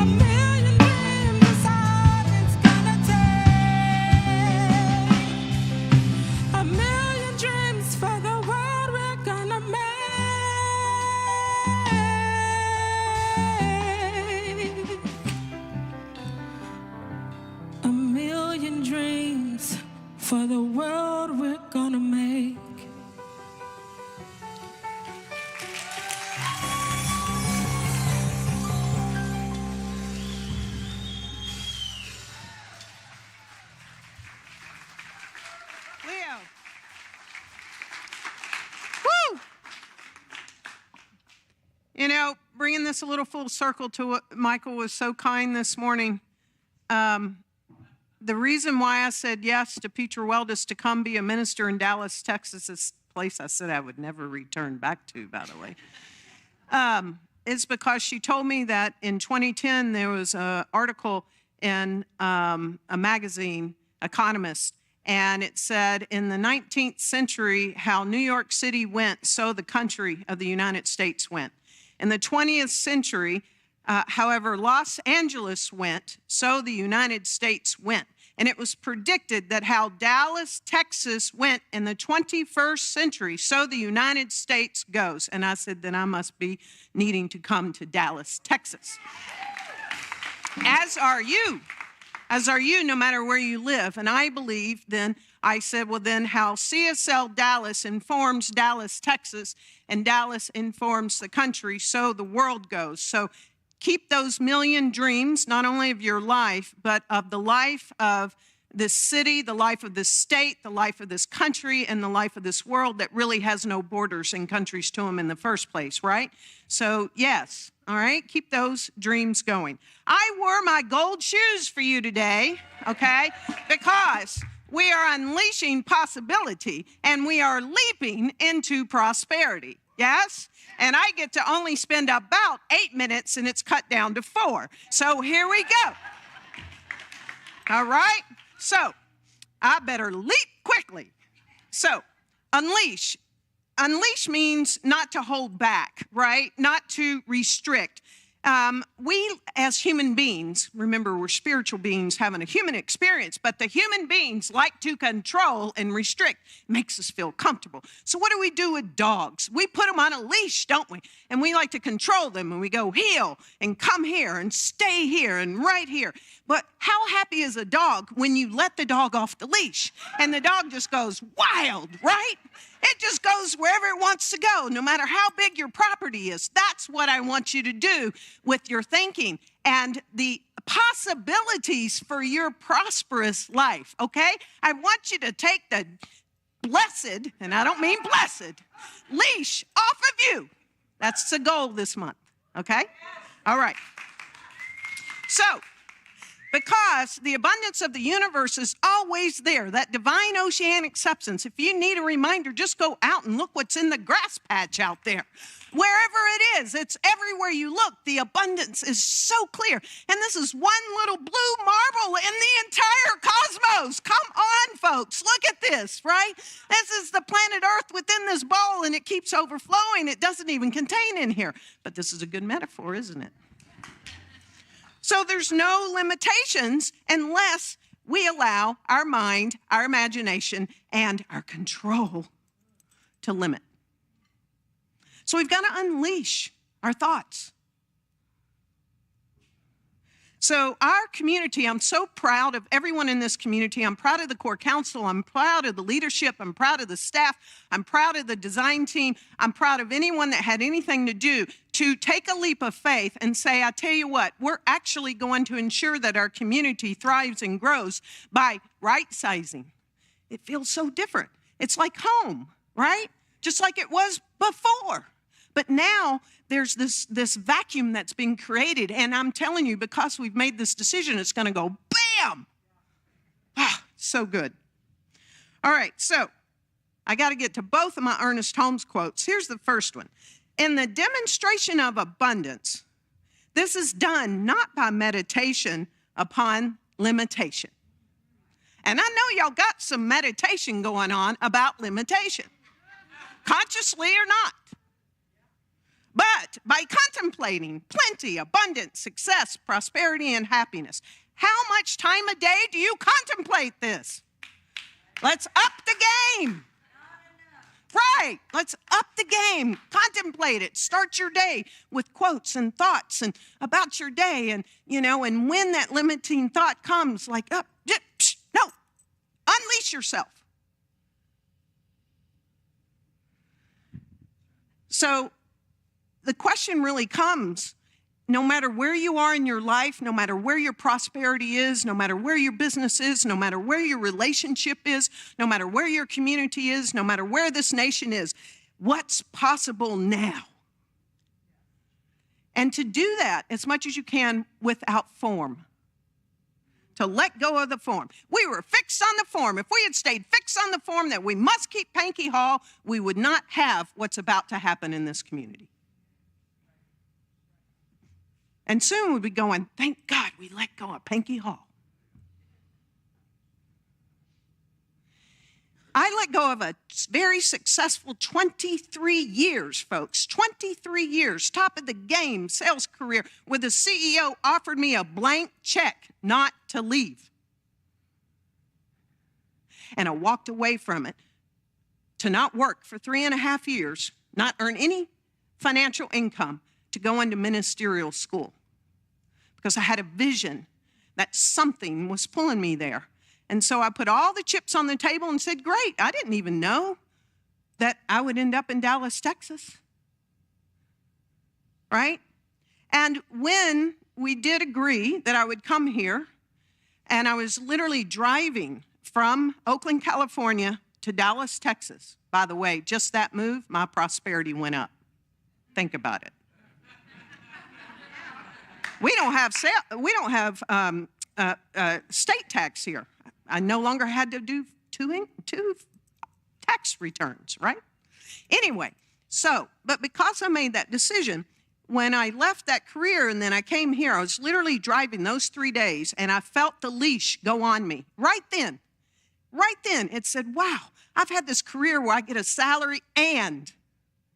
A million dreams is all it's gonna take. A million dreams for the world we're gonna make. A million dreams for the world we're gonna make. Leo. Woo! You know, bringing this a little full circle to what Michael was so kind this morning. The reason why I said yes to Petra Weldis to come be a minister in Dallas, Texas, this place I said I would never return back to, by the way, is because she told me that in 2010 there was an article in a magazine, Economist, and it said in the 19th century how New York City went, so the country of the United States went. In the 20th century, however, Los Angeles went, so the United States went. And it was predicted that how Dallas, Texas went in the 21st century, so the United States goes. And I said, then I must be needing to come to Dallas, Texas. As are you, no matter where you live. And I believe then, I said, well, then how CSLDallas informs Dallas, Texas, and Dallas informs the country, so the world goes. So keep those million dreams, not only of your life, but of the life of this city, the life of this state, the life of this country, and the life of this world that really has no borders and countries to them in the first place, right? So yes, all right, keep those dreams going. I wore my gold shoes for you today, okay, because we are unleashing possibility and we are leaping into prosperity, yes? And I get to only spend about 8 minutes and it's cut down to 4. So here we go. All right? So I better leap quickly. So unleash. Unleash means not to hold back, right? Not to restrict. We as human beings, remember we're spiritual beings having a human experience, but the human beings like to control and restrict. It makes us feel comfortable. So what do we do with dogs? We put them on a leash, don't we? And we like to control them and we go heel and come here and stay here and right here. But how happy is a dog when you let the dog off the leash and the dog just goes wild, right? It just goes wherever it wants to go, no matter how big your property is. That's what I want you to do with your thinking and the possibilities for your prosperous life, okay? I want you to take the blessed, and I don't mean blessed, leash off of you. That's the goal this month, okay? All right. So, because the abundance of the universe is always there, that divine oceanic substance. If you need a reminder, just go out and look what's in the grass patch out there. Wherever it is, it's everywhere you look. The abundance is so clear. And this is one little blue marble in the entire cosmos. Come on, folks. Look at this, right? This is the planet Earth within this bowl, and it keeps overflowing. It doesn't even contain in here. But this is a good metaphor, isn't it? So there's no limitations unless we allow our mind, our imagination, and our control to limit. So we've got to unleash our thoughts. So our community, I'm so proud of everyone in this community. I'm proud of the core council. I'm proud of the leadership. I'm proud of the staff. I'm proud of the design team. I'm proud of anyone that had anything to do to take a leap of faith and say, I tell you what, we're actually going to ensure that our community thrives and grows by right-sizing. It feels so different. It's like home, right? Just like it was before. But now there's this vacuum that's been created. And I'm telling you, because we've made this decision, it's going to go bam. Ah, so good. All right, so I got to get to both of my Ernest Holmes quotes. Here's the first one. In the demonstration of abundance, this is done not by meditation upon limitation. And I know y'all got some meditation going on about limitation, consciously or not. But by contemplating plenty, abundance, success, prosperity, and happiness. How much time a day do you contemplate this? Let's up the game. Right, let's up the game. Contemplate it. Start your day with quotes and thoughts and about your day. And, and when that limiting thought comes, like, no, unleash yourself. So, the question really comes, no matter where you are in your life, no matter where your prosperity is, no matter where your business is, no matter where your relationship is, no matter where your community is, no matter where this nation is, what's possible now? And to do that as much as you can without form. To let go of the form. We were fixed on the form. If we had stayed fixed on the form that we must keep Pankey Hall, we would not have what's about to happen in this community. And soon we'll be going, thank God we let go of Pankey Hall. I let go of a very successful 23 years, folks. 23 years, top of the game, sales career, where the CEO offered me a blank check not to leave. and I walked away from it to not work for 3.5 years, not earn any financial income, to go into ministerial school because I had a vision that something was pulling me there. And so I put all the chips on the table and said, great, I didn't even know that I would end up in Dallas, Texas, right? And when we did agree that I would come here, and I was literally driving from Oakland, California to Dallas, Texas. By the way, just that move, my prosperity went up. Think about it. We don't have state tax here. I no longer had to do two tax returns, right? Anyway, but because I made that decision, when I left that career and then I came here, I was literally driving those 3 days and I felt the leash go on me. Right then, it said, wow, I've had this career where I get a salary and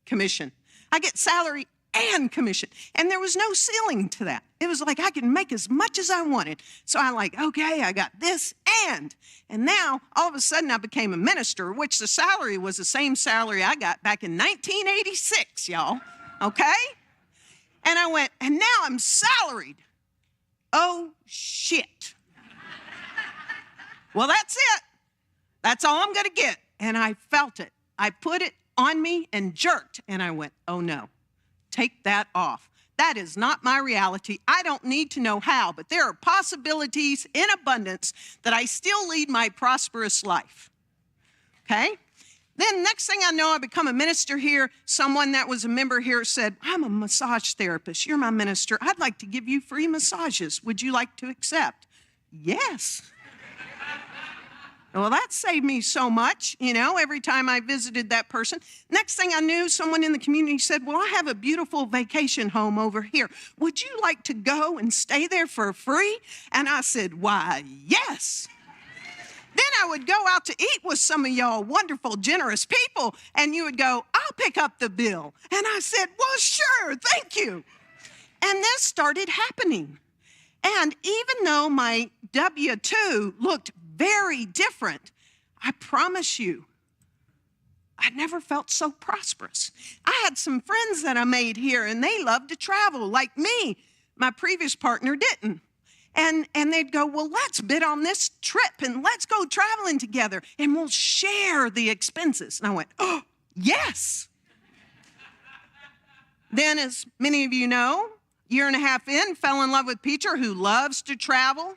commission. I get salary and commission. And there was no ceiling to that. It was like I could make as much as I wanted. So I'm like, okay, I got this and now all of a sudden I became a minister, which the salary was the same salary I got back in 1986, y'all, okay? And I went, and now I'm salaried. Oh, shit. Well, that's it. That's all I'm going to get. And I felt it. I put it on me and jerked. And I went, oh, no, take that off. That is not my reality. I don't need to know how, but there are possibilities in abundance that I still lead my prosperous life. Okay? Then next thing I know, I become a minister here. Someone that was a member here said, I'm a massage therapist. You're my minister. I'd like to give you free massages. Would you like to accept? Yes. Well, that saved me so much, every time I visited that person. Next thing I knew, someone in the community said, well, I have a beautiful vacation home over here. Would you like to go and stay there for free? And I said, why, yes. Then I would go out to eat with some of y'all wonderful, generous people, and you would go, I'll pick up the bill. And I said, well, sure, thank you. And this started happening. And even though my W-2 looked very different, I promise you, I never felt so prosperous. I had some friends that I made here, and they loved to travel like me. My previous partner didn't. And they'd go, well, let's bid on this trip and let's go traveling together and we'll share the expenses. And I went, oh, yes. Then, as many of you know, 1.5 years in, fell in love with Peter, who loves to travel,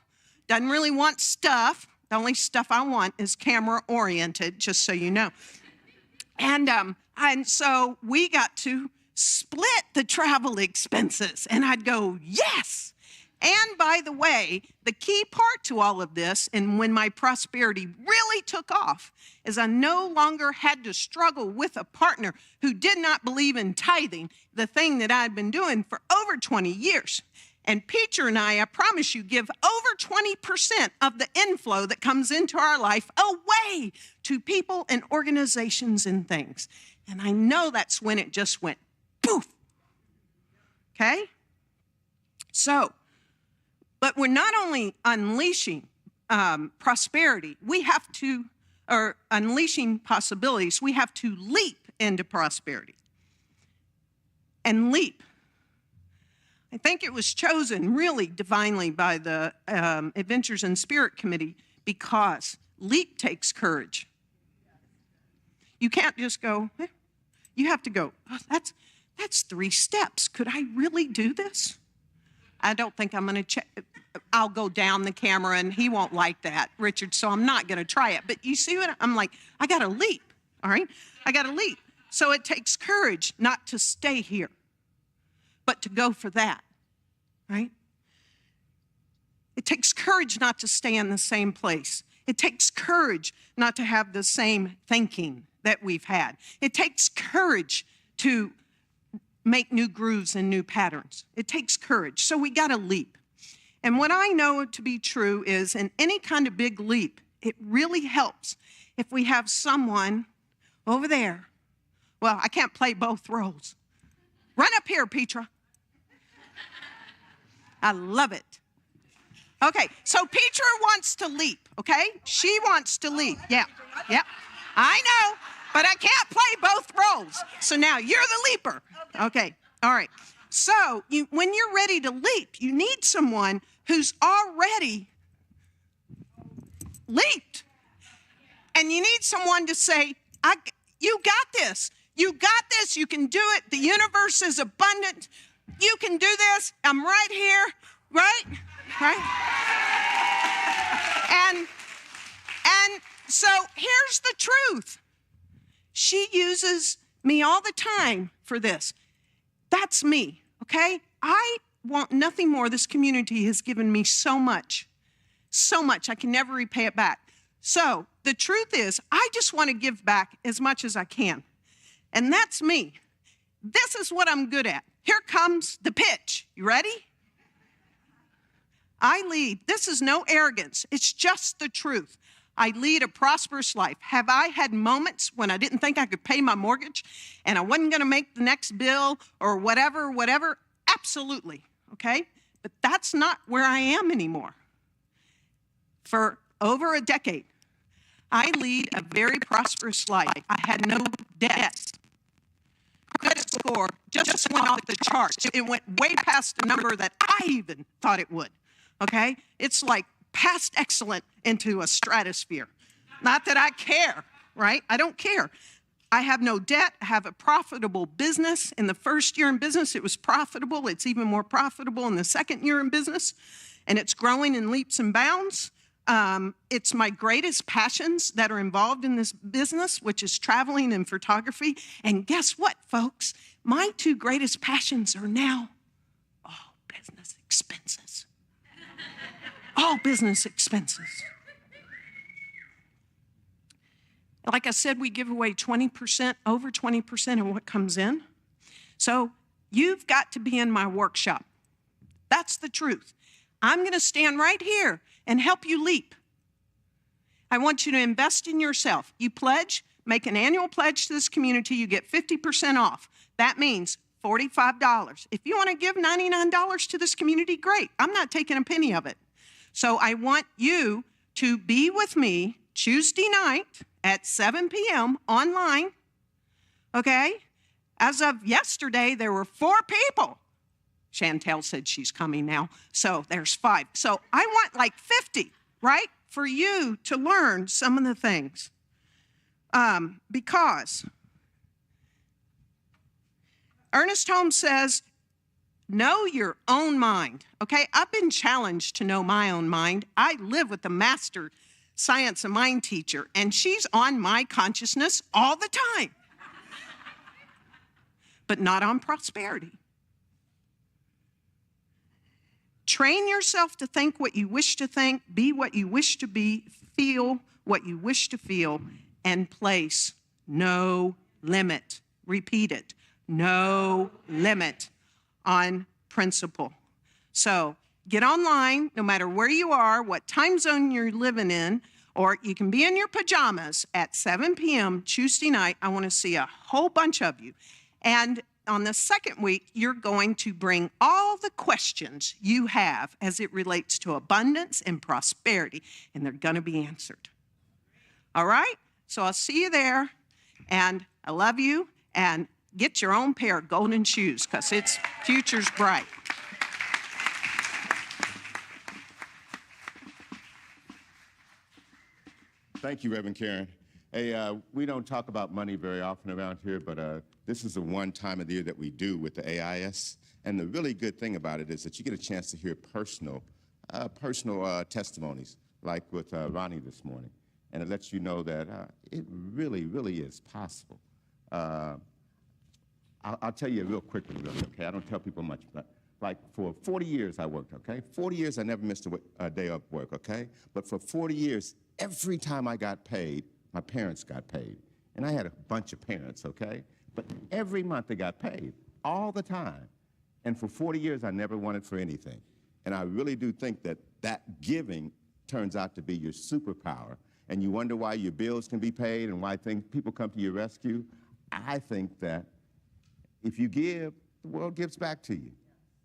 doesn't really want stuff. The only stuff I want is camera-oriented, just so you know. And so we got to split the travel expenses. And I'd go, yes. And by the way, the key part to all of this, and when my prosperity really took off, is I no longer had to struggle with a partner who did not believe in tithing, the thing that I'd been doing for over 20 years. And Peter and I promise you, give over 20% of the inflow that comes into our life away to people and organizations and things. And I know that's when it just went poof. Okay? So, but we're not only unleashing prosperity, or unleashing possibilities, we have to leap into prosperity. And leap. I think it was chosen really divinely by the Adventures in Spirit Committee because leap takes courage. You can't just go, eh. You have to go, oh, that's 3 steps. Could I really do this? I don't think I'm going to check. I'll go down the camera and he won't like that, Richard, so I'm not going to try it. But you see what I'm like? I got to leap, all right? I got to leap. So it takes courage not to stay here, but to go for that, right? It takes courage not to stay in the same place. It takes courage not to have the same thinking that we've had. It takes courage to make new grooves and new patterns. It takes courage. So we got to leap. And what I know to be true is in any kind of big leap, it really helps if we have someone over there. Well, I can't play both roles. Run up here, Petra. I love it. Okay, so Petra wants to leap, okay? She wants to leap. Yeah. I know, but I can't play both roles. So now you're the leaper. Okay, all right. So when you're ready to leap, you need someone who's already leaped. And you need someone to say, you got this. You got this. You can do it. The universe is abundant. You can do this. I'm right here. Right? And so here's the truth. She uses me all the time for this. That's me, okay? I want nothing more. This community has given me so much. So much. I can never repay it back. So the truth is, I just want to give back as much as I can. And that's me. This is what I'm good at. Here comes the pitch. You ready? I lead. This is no arrogance. It's just the truth. I lead a prosperous life. Have I had moments when I didn't think I could pay my mortgage and I wasn't going to make the next bill or whatever? Absolutely, okay? But that's not where I am anymore. For over a decade, I lead a very prosperous life. I had no debts. Credit score just went off the charts. It went way past the number that I even thought it would, okay? It's like past excellent into a stratosphere. Not that I care, right? I don't care. I have no debt. I have a profitable business. In the first year in business, it was profitable. It's even more profitable in the second year in business, and it's growing in leaps and bounds. It's my greatest passions that are involved in this business, which is traveling and photography. And guess what, folks? My two greatest passions are now all business expenses. All business expenses. Like I said, we give away 20%, over 20% of what comes in. So you've got to be in my workshop. That's the truth. I'm going to stand right here and help you leap. I want you to invest in yourself. You pledge, make an annual pledge to this community, you get 50% off. That means $45. If you want to give $99 to this community, great. I'm not taking a penny of it. So I want you to be with me Tuesday night at 7 p.m. online, okay? As of yesterday, there were 4 people. Chantel said she's coming now, so there's 5. So I want like 50, right, for you to learn some of the things. Because Ernest Holmes says, know your own mind, okay? I've been challenged to know my own mind. I live with the master science and mind teacher, and she's on my consciousness all the time, but not on prosperity. Train yourself to think what you wish to think, be what you wish to be, feel what you wish to feel, and place no limit. Repeat it, no limit on principle. So get online, no matter where you are, what time zone you're living in, or you can be in your pajamas at 7 p.m. Tuesday night. I want to see a whole bunch of you. And on the second week, you're going to bring all the questions you have as it relates to abundance and prosperity, and they're going to be answered. All right? So I'll see you there, and I love you, and get your own pair of golden shoes because its future's bright. Thank you, Rev Karen. Hey, we don't talk about money very often around here, but this is the one time of the year that we do with the AIS. And the really good thing about it is that you get a chance to hear personal testimonies, like with Ronnie this morning. And it lets you know that it really, really is possible. I'll tell you real quickly, really, okay? I don't tell people much, but like for 40 years I worked, okay? 40 years I never missed a day of work, okay? But for 40 years, every time I got paid, my parents got paid. And I had a bunch of parents, okay? But every month they got paid, all the time. And for 40 years, I never wanted for anything. And I really do think that that giving turns out to be your superpower. And you wonder why your bills can be paid and why people come to your rescue. I think that if you give, the world gives back to you.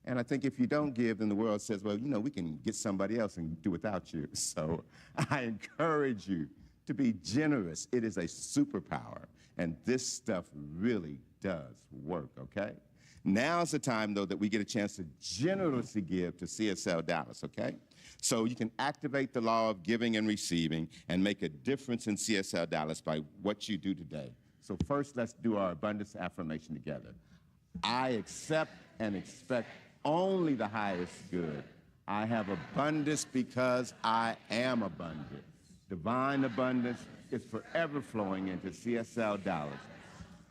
And I think if you don't give, then the world says, well, you know, we can get somebody else and do without you. So I encourage you to be generous. It is a superpower, and this stuff really does work, okay? Now's the time, though, that we get a chance to generously give to CSL Dallas, okay? So you can activate the law of giving and receiving and make a difference in CSL Dallas by what you do today. So first, let's do our abundance affirmation together. I accept and expect only the highest good. I have abundance because I am abundant. Divine abundance is forever flowing into CSL Dallas,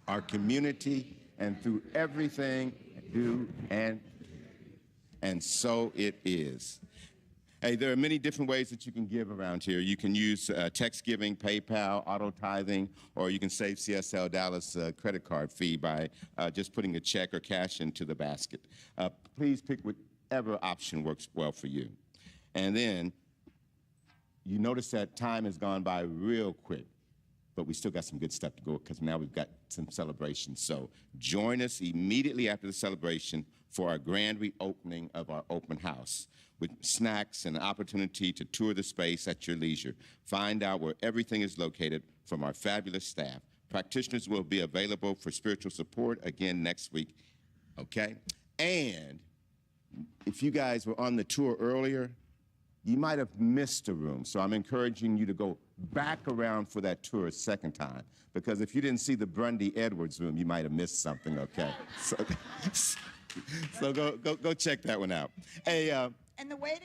our community, and through everything do and so it is. Hey, there are many different ways that you can give around here. You can use text giving, PayPal, auto tithing, or you can save CSL Dallas credit card fee by just putting a check or cash into the basket. Please pick whichever option works well for you. And then you notice that time has gone by real quick, but we still got some good stuff to go because now we've got some celebrations. So join us immediately after the celebration for our grand reopening of our open house with snacks and an opportunity to tour the space at your leisure. Find out where everything is located from our fabulous staff. Practitioners will be available for spiritual support again next week, okay? And if you guys were on the tour earlier, you might have missed a room. So I'm encouraging you to go back around for that tour a second time, because if you didn't see the Grundy Edwards room, you might have missed something, okay? So go check that one out. Hey, And the way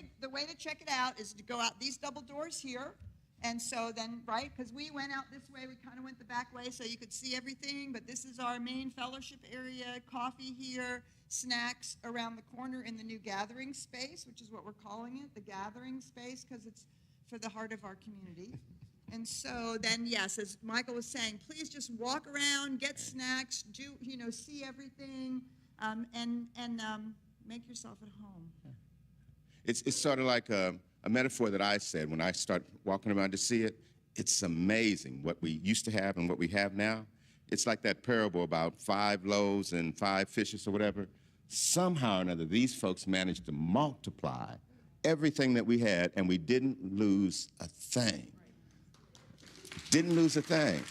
to check it out is to go out these double doors here. And so then, right, because we went out this way, we kind of went the back way so you could see everything, but this is our main fellowship area, coffee here, snacks around the corner in the new gathering space, which is what we're calling it, the gathering space, because it's for the heart of our community. And so then, yes, as Michael was saying, please just walk around, get snacks, see everything, and make yourself at home. it's sort of like a metaphor that I said when I start walking around to see it. It's amazing what we used to have and what we have now. It's like that parable about 5 loaves and 5 fishes or whatever. Somehow or another, these folks managed to multiply everything that we had, and we didn't lose a thing. Didn't lose a thing.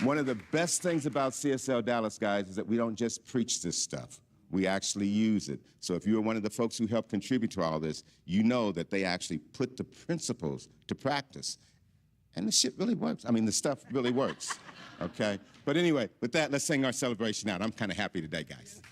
One of the best things about CSL Dallas, guys, is that we don't just preach this stuff. We actually use it. So if you're one of the folks who helped contribute to all this, you know that they actually put the principles to practice. And the shit really works. I mean, the stuff really works, okay? But anyway, with that, let's sing our celebration out. I'm kind of happy today, guys.